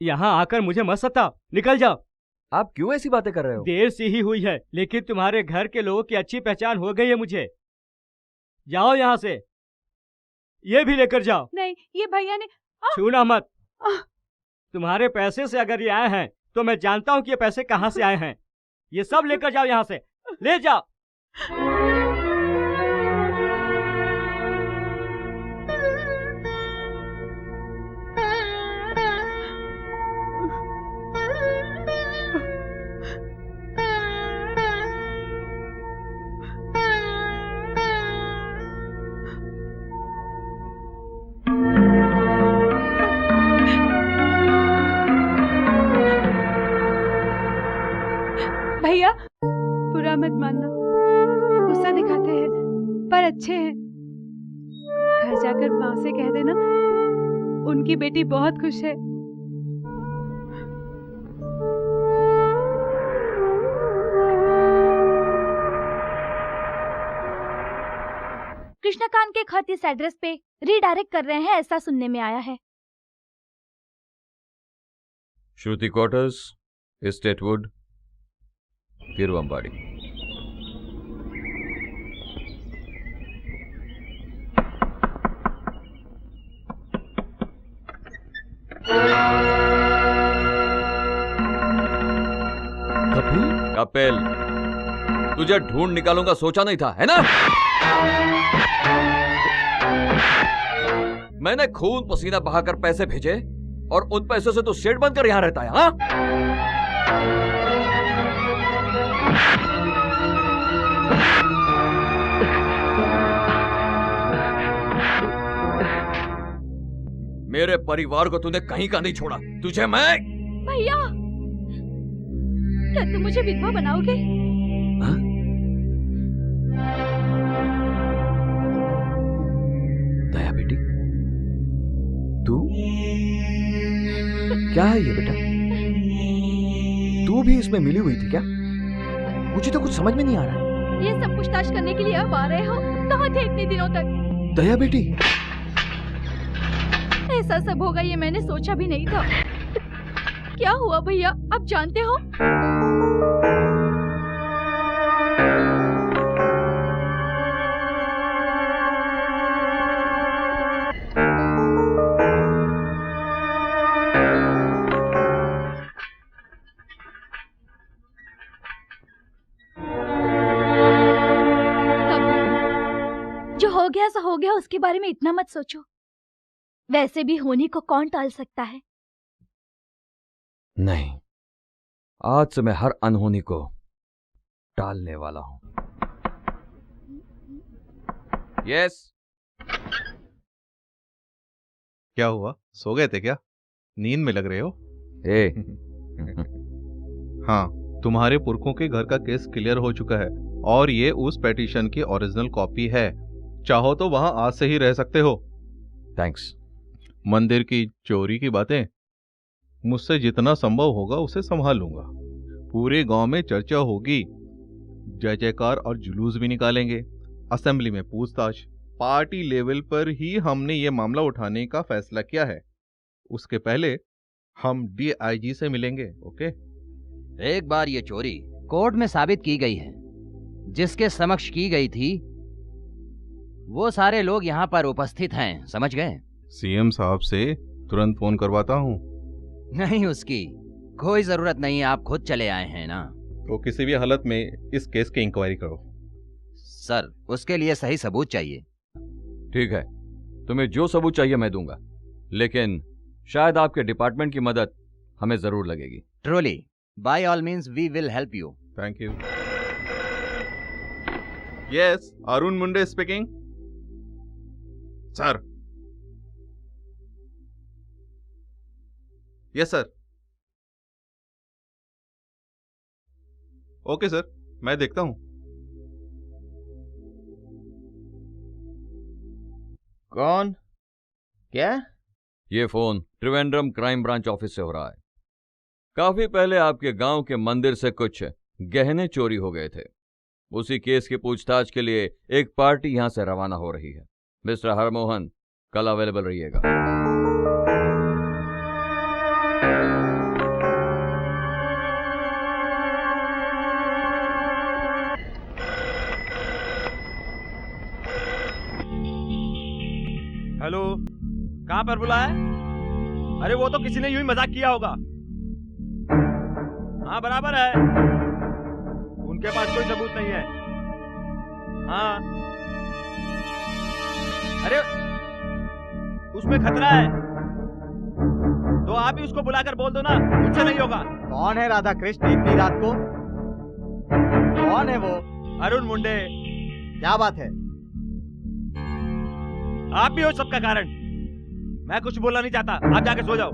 यहाँ आकर मुझे मत सताओ, निकल जाओ। आप क्यों ऐसी बातें कर रहे हो? देर सी ही हुई है, लेकिन तुम्हारे घर के लोगों की अच्छी पहचान हो गई है मुझे। जाओ यहाँ से, ये भी लेकर जाओ। नहीं, ये भैया ने। छूना मत। तुम्हारे पैसे से अगर ये आए हैं तो मैं जानता हूँ कि ये पैसे कहाँ से आए हैं। ये सब लेकर जाओ यहाँ से, ले जाओ। भैया बुरा मत मानना, गुस्सा दिखाते हैं पर अच्छे हैं। घर जाकर माँ से कह देना उनकी बेटी बहुत खुश है। कृष्णकांत के खत इस एड्रेस पे रीडायरेक्ट कर रहे हैं, ऐसा सुनने में आया है। श्रुति क्वार्टर्स, एस्टेटवुड, तिरुवंबाड़ी। कपिल, तुझे ढूंढ निकालूंगा सोचा नहीं था, है ना? मैंने खून पसीना बहाकर पैसे भेजे और उन पैसों से तू सेठ बनकर यहां रहता है, हाँ? मेरे परिवार को तूने कहीं का नहीं छोड़ा। तुझे मैं। भैया, क्या तुम मुझे विधवा बनाओगे? दया बेटी, तू क्या है ये बेटा? तू भी इसमें मिली हुई थी क्या? मुझे तो कुछ समझ में नहीं आ रहा। ये सब पूछताछ करने के लिए अब आ रहे हो? कहाँ थे इतने दिनों तक? दया बेटी, ऐसा सब होगा ये मैंने सोचा भी नहीं था। क्या हुआ भैया, आप जानते हो? जो हो गया सो हो गया, उसके बारे में इतना मत सोचो। वैसे भी होनी को कौन टाल सकता है? नहीं, आज से मैं हर अनहोनी को टालने वाला हूं। यस। क्या हुआ, सो गए थे क्या? नींद में लग रहे हो? हाँ, तुम्हारे पुरखों के घर का केस क्लियर हो चुका है और ये उस पिटीशन की ओरिजिनल कॉपी है। चाहो तो वहां आज से ही रह सकते हो। थैंक्स। मंदिर की चोरी की बातें मुझसे जितना संभव होगा उसे संभाल लूंगा। पूरे गांव में चर्चा होगी, जय जयकार और जुलूस भी निकालेंगे। असेंबली में पूछताछ। पार्टी लेवल पर ही हमने ये मामला उठाने का फैसला किया है। उसके पहले हम डीआईजी से मिलेंगे। ओके? एक बार ये चोरी कोर्ट में साबित की गई है, जिसके समक्ष की गई थी वो सारे लोग यहाँ पर उपस्थित हैं, समझ गए? सीएम साहब से तुरंत फोन करवाता हूँ। नहीं, उसकी कोई जरूरत नहीं है, आप खुद चले आए हैं ना। तो किसी भी हालत में इस केस की इंक्वायरी करो। सर, उसके लिए सही सबूत चाहिए। ठीक है, तुम्हें जो सबूत चाहिए मैं दूंगा, लेकिन शायद आपके डिपार्टमेंट की मदद हमें जरूर लगेगी। Truly, by all means we will help you. Thank you. Yes, Arun Munde speaking. Sir. Yes sir. Okay sir, मैं देखता हूं। कौन? क्या? ये phone Trivandrum crime branch office से हो रहा है। काफी पहले आपके गांव के मंदिर से कुछ गहने चोरी हो गए थे। उसी केस की पूछताछ के लिए एक पार्टी यहां से रवाना हो रही है। मिस्टर हरमोहन कल अवेलेबल रहिएगा। हेलो, कहां पर बुलाया? अरे वो तो किसी ने यूं ही मजाक किया होगा। हाँ बराबर है, उनके पास कोई सबूत नहीं है। हाँ, अरे उसमें खतरा है, तो आप ही उसको बुलाकर बोल दो ना, मुझसे नहीं होगा। कौन है राधा कृष्ण इतनी रात को? कौन है वो? अरुण मुंडे। क्या बात है? आप भी हो सबका कारण। मैं कुछ बोलना नहीं चाहता, आप जाके सो जाओ।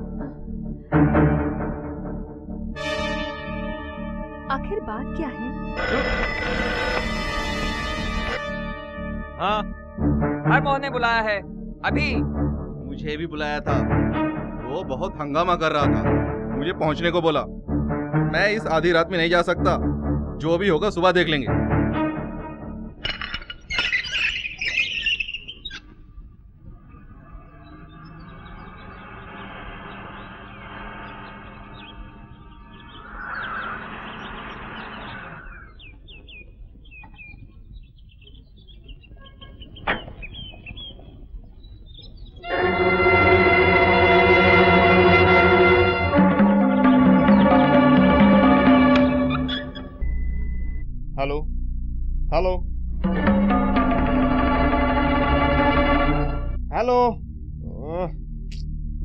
आखिर बात क्या है? हाँ, हरमोहन ने बुलाया है अभी। मुझे भी बुलाया था, वो बहुत हंगामा कर रहा था, मुझे पहुंचने को बोला। मैं इस आधी रात में नहीं जा सकता, जो भी होगा सुबह देख लेंगे। Hello hello hello.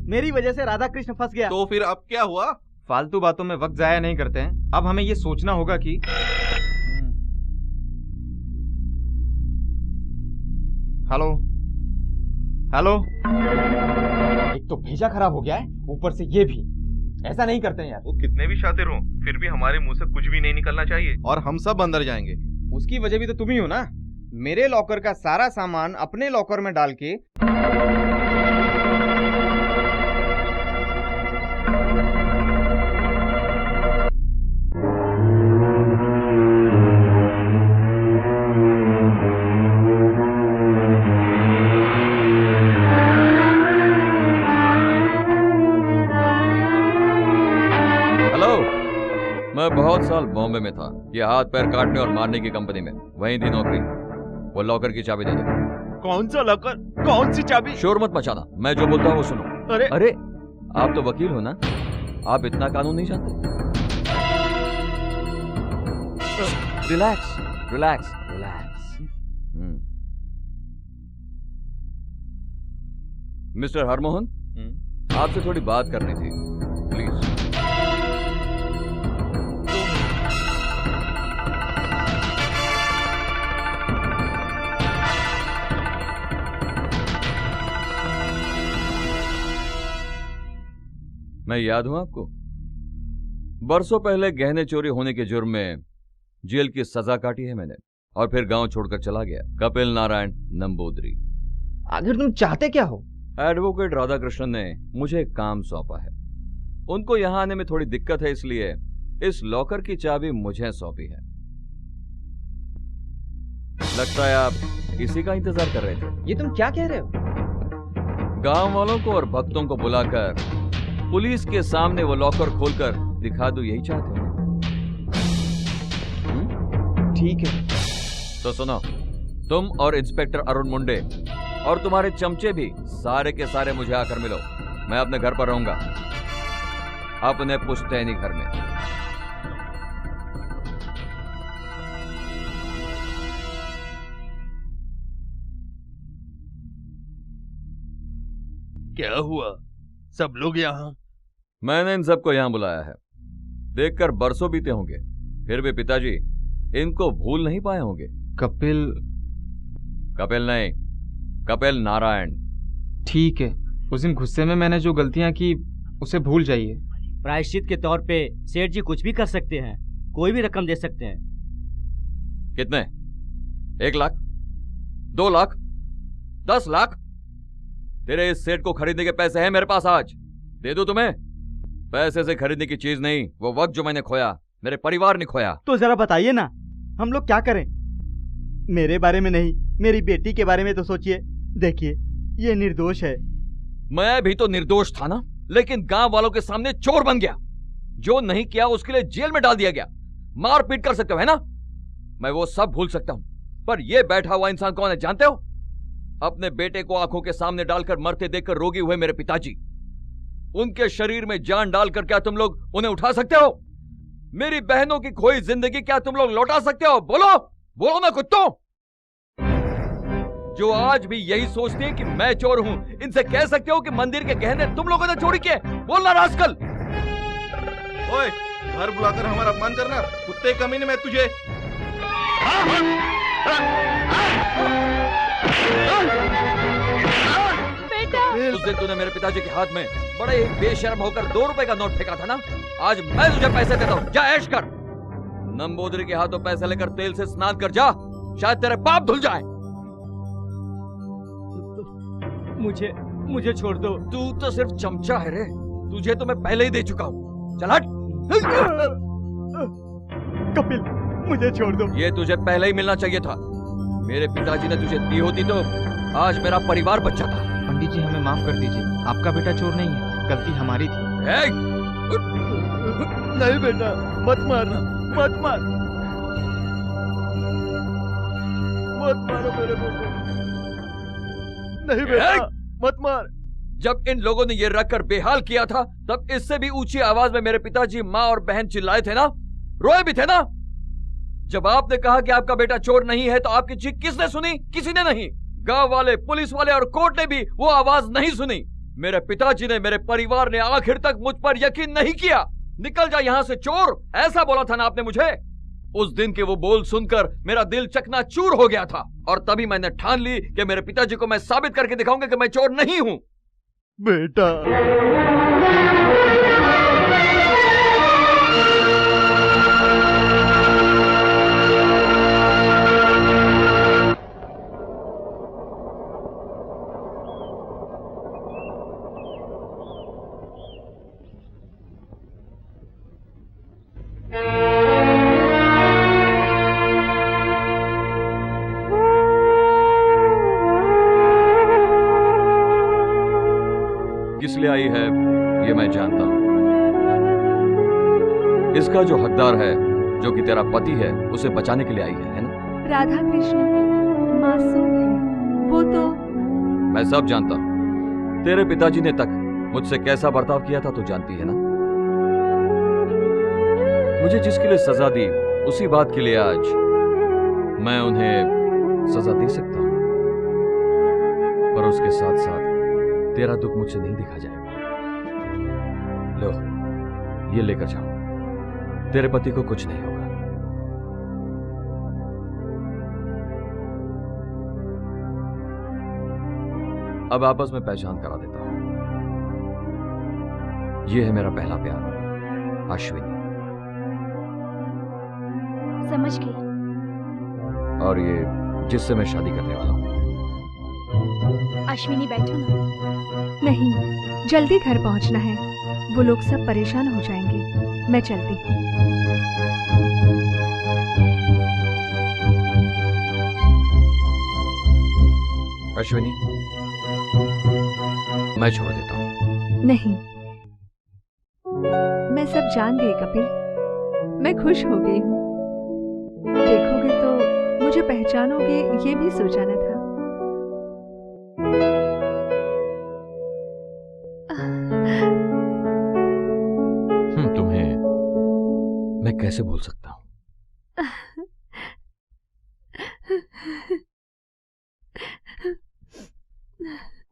मेरी वजह से राधा कृष्ण फंस गया। तो फिर अब क्या हुआ? फालतू बातों में वक्त जाया नहीं करते हैं। अब हमें ये सोचना होगा कि हेलो हेलो। एक तो भेजा खराब हो गया है, ऊपर से ये भी। ऐसा नहीं करते हैं यार। वो कितने भी शातिर हों, फिर भी हमारे मुंह से कुछ भी नहीं निकलना चाहिए, और हम सब अंदर जाएंगे। उसकी वजह भी तो तुम ही हो ना। मेरे लॉकर का सारा सामान अपने लॉकर में डाल के मैं बहुत साल बॉम्बे में था, ये हाथ पैर काटने और मारने की कंपनी में, वहीं थी नौकरी। वो लॉकर की चाबी दे दो। कौन सा लॉकर? कौन सी चाबी? शोर मत मचाना, मैं जो बोलता हूँ वो सुनो। अरे आप तो वकील हो ना, आप इतना कानून नहीं जानते? Relax relax relax. Mister Harmohan, आपसे थोड़ी बात करनी थी, प्लीज। मैं याद हूं आपको? बरसों पहले गहने चोरी होने के जुर्म में जेल की सजा काटी है मैंने, और फिर गांव छोड़कर चला गया। कपिल नारायण नंबूदरी। आखिर तुम चाहते क्या हो? एडवोकेट राधा कृष्णन ने मुझे एक काम सौंपा है। उनको यहां आने में थोड़ी दिक्कत है, इसलिए इस लॉकर की चाबी मुझे सौंपी है। लगता है आप इसी का इंतजार कर रहे थे। ये तुम क्या कह रहे हो? गांव वालों को और भक्तों को बुलाकर पुलिस के सामने वो लॉकर खोलकर दिखा दूं, यही चाहते हो? ठीक है, तो सुनो, तुम और इंस्पेक्टर अरुण मुंडे और तुम्हारे चमचे भी सारे के सारे मुझे आकर मिलो। मैं अपने घर पर रहूंगा, अपने पुश्तैनी घर में। क्या हुआ? सब लोग यहाँ? मैंने इन सबको यहाँ बुलाया है। देखकर बरसों बीते होंगे, फिर भी पिताजी इनको भूल नहीं पाए होंगे। कपिल? कपिल नहीं, कपिल नारायण। ठीक है, उस दिन गुस्से में मैंने जो गलतियां की उसे भूल जाइए। प्रायश्चित के तौर पे सेठ जी कुछ भी कर सकते हैं, कोई भी रकम दे सकते हैं। कितने? 1 लाख, 2 लाख, 10 लाख? तेरे इस सेट को खरीदने के पैसे हैं मेरे पास, आज दे दूं तुम्हें? पैसे से खरीदने की चीज नहीं, वो वक्त जो मैंने खोया, मेरे परिवार ने खोया। तो जरा बताइए ना, हम लोग क्या करें? मेरे बारे में नहीं, मेरी बेटी के बारे में तो सोचिए। देखिए, ये निर्दोष है। मैं भी तो निर्दोष था ना, लेकिन गांव वालों के सामने चोर बन गया। जो नहीं किया उसके लिए जेल में डाल दिया गया। मार पीट कर सकते हो, है ना? मैं वो सब भूल सकता हूं, पर ये बैठा हुआ इंसान कौन है जानते हो? अपने बेटे को आंखों के सामने डालकर मरते देखकर रोगी हुए मेरे पिताजी। उनके शरीर में जान डालकर क्या तुम लोग उन्हें उठा सकते हो? मेरी बहनों की खोई जिंदगी क्या तुम लोग लौटा सकते हो? बोलो, बोलो ना कुत्तों। जो आज भी यही सोचती है कि मैं चोर हूं, इनसे कह सकते हो कि मंदिर के गहने तुम लोगों ने चोरी किए? बोलना रास्कल। ओए, घर बुलाकर हमारा अपमान करना, कुत्ते कमीने में तुझे। बेटा, उस दिन तूने मेरे पिताजी के हाथ में बड़े ही बेशर्म होकर 2 रुपए का नोट फेंका था ना? आज मैं तुझे पैसे देता हूं, जा ऐश कर। नंबूदरी के हाथों पैसे लेकर तेल से स्नान कर जा, शायद तेरे पाप धुल जाए। मुझे छोड़ दो। तू तो सिर्फ चमचा है रे, तुझे तो मैं पहले ही दे चुका हूं। चल हट। कपिल, मुझे छोड़ दो। ये तुझे पहले ही मिलना चाहिए था। मेरे पिताजी ने तुझे दी होती तो आज मेरा परिवार बच जाता। पंडित जी, हमें माफ कर दीजिए, आपका बेटा चोर नहीं है, गलती हमारी थी। नहीं बेटा, मत मारना, मत मार, मत मारो मेरे बेटे। नहीं बेटा, मत मार। जब इन लोगों ने ये रखकर बेहाल किया था, तब इससे भी ऊंची आवाज में मेरे पिताजी, माँ और बहन चिल्लाए थे ना, रोए भी थे ना। जब आपने कहा कि आपका बेटा चोर नहीं है, तो आपकी चीख किसने सुनी? किसी ने नहीं। गांव वाले, पुलिस वाले और कोर्ट ने भी वो आवाज नहीं सुनी। मेरे पिताजी ने, मेरे परिवार ने आखिर तक मुझ पर यकीन नहीं किया। निकल जा यहां से चोर, ऐसा बोला था ना आपने मुझे। उस दिन के वो बोल सुनकर मेरा दिल चकनाचूर हो गया था, और तभी मैंने ठान ली कि मेरे पिताजी को मैं साबित करके दिखाऊंगा कि मैं चोर नहीं हूं। बेटा, किस लिए आई है ये मैं जानता हूं। इसका जो हकदार है, जो कि तेरा पति है, उसे बचाने के लिए आई है ना? राधा कृष्ण मासूम है वो तो। मैं सब जानता हूं। तेरे पिताजी ने तक मुझसे कैसा बर्ताव किया था तो जानती है ना? मुझे जिसके लिए सजा दी, उसी बात के लिए आज मैं उन्हें सजा दे सकता हूं, पर उसके साथ साथ तेरा दुख मुझसे नहीं देखा जाएगा। लो, ये लेकर जाओ, तेरे पति को कुछ नहीं होगा। अब आपस में पहचान करा देता हूं। ये है मेरा पहला प्यार, अश्विनी। समझ गई। और ये जिससे मैं शादी करने वाला हूं। अश्विनी, बैठो ना। नहीं, जल्दी घर पहुंचना है, वो लोग सब परेशान हो जाएंगे। मैं चलती हूँ। अश्विनी, मैं छोड़ देता हूँ। नहीं, मैं सब जान गई कपिल। मैं खुश हो गई हूँ। देखोगे तो मुझे पहचानोगे, ये भी सोचा न था। तुम्हें मैं कैसे भूल सकता हूँ?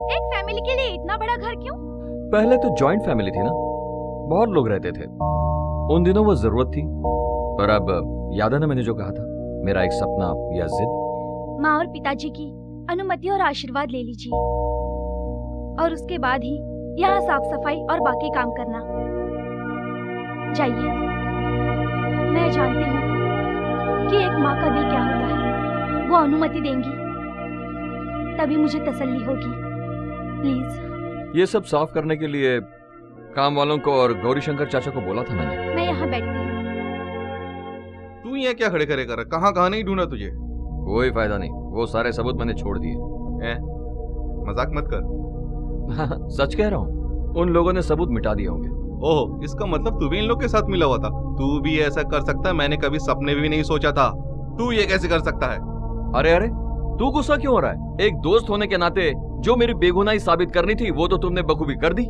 एक फैमिली के लिए इतना बड़ा घर क्यों? पहले तो जॉइंट फैमिली थी ना, बहुत लोग रहते थे। उन दिनों वो जरूरत थी, पर अब याद है ना मैंने जो कहा था, मेरा एक सपना या जिद। माँ और पिताजी की अनुमति और आशीर्वाद ले लीजिए, और उसके बाद ही यहाँ साफ सफाई और बाकी काम करना। जाइए, मैं जानती हूँ कि एक माँ का दिल क्या होता है। वो अनुमति देंगी तभी मुझे तसल्ली होगी। प्लीज। ये सब साफ करने के लिए काम वालों को और गौरी शंकर चाचा को बोला था मैंने। मैं यहाँ बैठती हूँ। तू ये क्या खड़े करे कर? कहाँ नहीं ढूंढा तुझे? कोई फायदा नहीं, वो सारे सबूत मैंने छोड़ दिए। मजाक मत कर। सच कह रहा हूँ, उन लोगों ने सबूत मिटा दिए होंगे। ओह, इसका मतलब तू भी इन लोग के साथ मिला हुआ था? तू भी ऐसा कर सकता है? मैंने कभी सपने भी नहीं सोचा था। तू ये कैसे कर सकता है? अरे अरे, तू गुस्सा क्यों हो रहा है? एक दोस्त होने के नाते जो मेरी बेगुनाही साबित करनी थी वो तो तुमने बखूबी कर दी।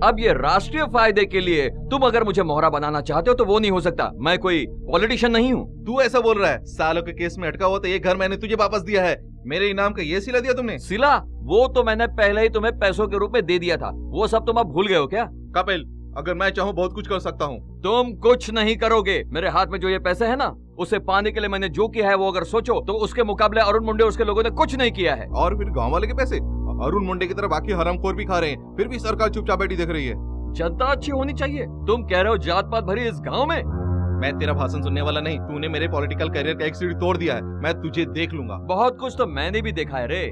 अब ये राष्ट्रीय फायदे के लिए तुम अगर मुझे मोहरा बनाना चाहते हो तो वो नहीं हो सकता। मैं कोई पॉलिटिशियन नहीं हूँ। तू ऐसा बोल रहा है? सालों के केस में अटका हुआ तो ये घर मैंने तुझे वापस दिया है। मेरे इनाम का ये सिला दिया तुमने? सिला? वो तो मैंने पहले ही तुम्हें पैसों के रूप में दे दिया था। वो सब तुम अब भूल गए हो क्या? कपिल, अगर मैं चाहूँ बहुत कुछ कर सकता हूँ। तुम कुछ नहीं करोगे। मेरे हाथ में जो ये पैसे है ना, उसे पाने के लिए मैंने जो किया है वो अगर सोचो तो उसके मुकाबले अरुण मुंडे उसके लोगों ने कुछ नहीं किया है। और फिर गाँव वाले के पैसे अरुण मुंडे की तरह बाकी हरामखोर भी खा रहे हैं, फिर भी सरकार चुपचाप बैठी देख रही है। जनता अच्छी होनी चाहिए। तुम कह रहे हो जात पात भरी इस गांव में? मैं तेरा भाषण सुनने वाला नहीं। तूने मेरे पॉलिटिकल करियर का एक सीढ़ी तोड़ दिया है। मैं तुझे देख लूंगा। बहुत कुछ तो मैंने भी देखा है रे।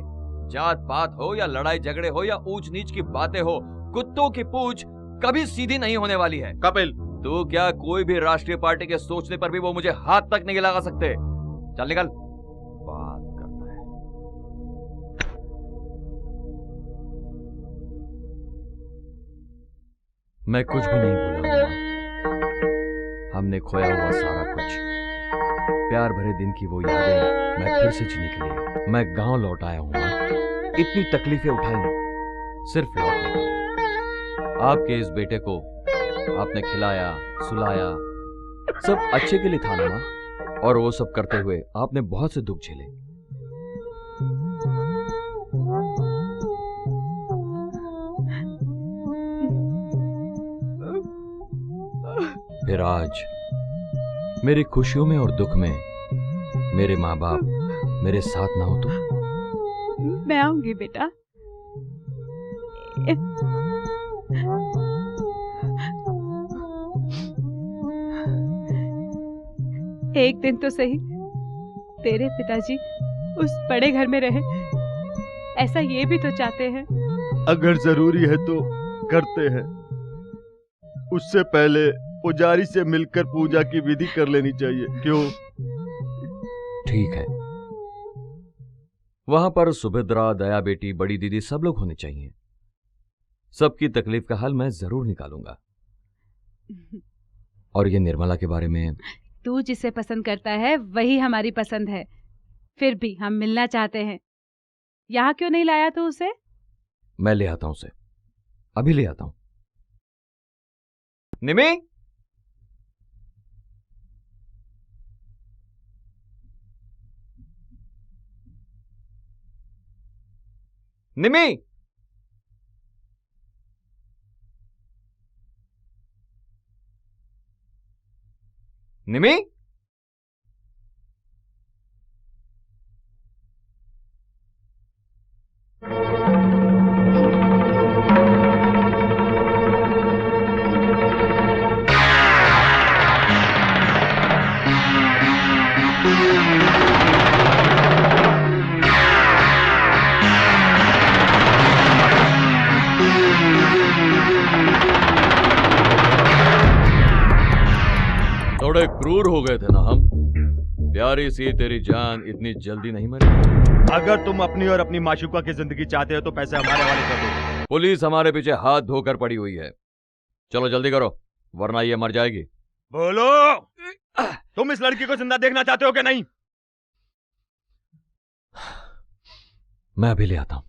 जात पात हो या लड़ाई झगड़े हो या ऊंच नीच की बातें हो, कुत्तों की पूंछ कभी सीधी नहीं होने वाली है। कपिल, तू क्या कोई भी राष्ट्रीय पार्टी के सोचने पर भी वो मुझे हाथ तक नहीं लगा सकते। चल निकल। बात करता है। मैं कुछ भी नहीं भूला। हमने खोया हुआ सारा कुछ, प्यार भरे दिन की वो यादें मैं फिर से जीने के लिए मैं गांव लौट आया हूं। इतनी तकलीफें उठाई सिर्फ लौटने के लिए। आपके इस बेटे को आपने खिलाया सुलाया, सब अच्छे के लिए था ना मां? और वो सब करते हुए आपने बहुत से दुख झेले। फिर आज मेरी खुशियों में और दुख में मेरे माँ बाप मेरे साथ ना हो तो? मैं आऊंगी बेटा। एक दिन तो सही तेरे पिताजी उस बड़े घर में रहे, ऐसा ये भी तो चाहते हैं। अगर जरूरी है तो करते हैं। उससे पहले पुजारी से मिलकर पूजा की विधि कर लेनी चाहिए, क्यों? ठीक है। वहां पर सुभद्रा, दया बेटी, बड़ी दीदी सब लोग होने चाहिए। सबकी तकलीफ का हल मैं जरूर निकालूंगा। और ये निर्मला के बारे में? तू जिसे पसंद करता है वही हमारी पसंद है। फिर भी हम मिलना चाहते हैं। यहाँ क्यों नहीं लाया तू उसे? मैं ले आता हूं उसे, अभी ले आता हूं। निमी, निमी, निमी, थोड़े क्रूर हो गए थे ना हम? प्यारी सी तेरी जान इतनी जल्दी नहीं मरी। अगर तुम अपनी और अपनी माशूका की जिंदगी चाहते हो तो पैसे हमारे हवाले कर दो। पुलिस हमारे पीछे हाथ धोकर पड़ी हुई है। चलो जल्दी करो, वरना ये मर जाएगी। बोलो, तुम इस लड़की को जिंदा देखना चाहते हो कि नहीं? मैं अभी ले आता हूं।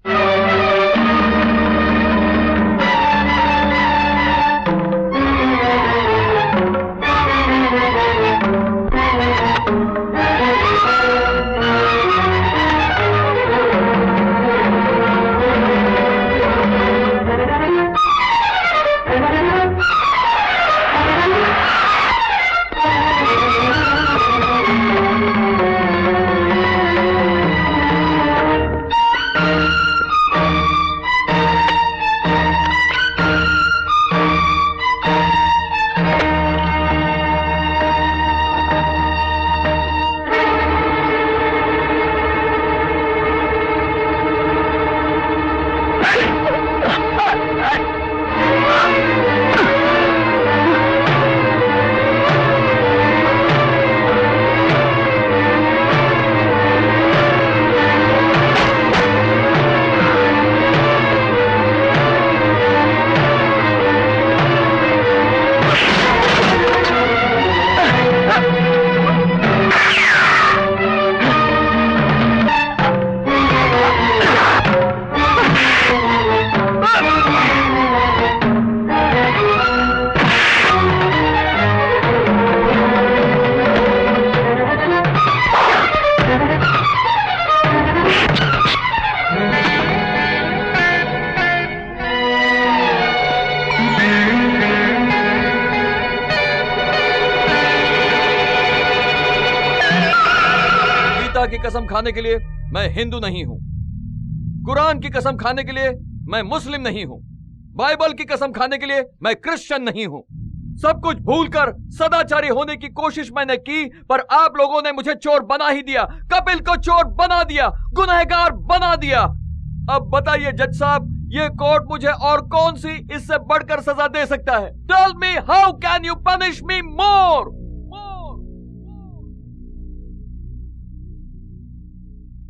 खुदा की कसम खाने के लिए मैं हिंदू नहीं हूं, कुरान की कसम खाने के लिए मैं मुस्लिम नहीं हूं, बाइबल की कसम खाने के लिए मैं क्रिश्चियन नहीं हूं। सब कुछ भूलकर सदाचारी होने की कोशिश मैंने की, पर आप लोगों ने मुझे चोर बना ही दिया, कपिल को चोर बना दिया, गुनहगार बना दिया। अब बताइए जज साहब, ये कोर्ट मुझे और कौन सी इससे बढ़कर सजा दे सकता है? Tell me, how can you punish me more?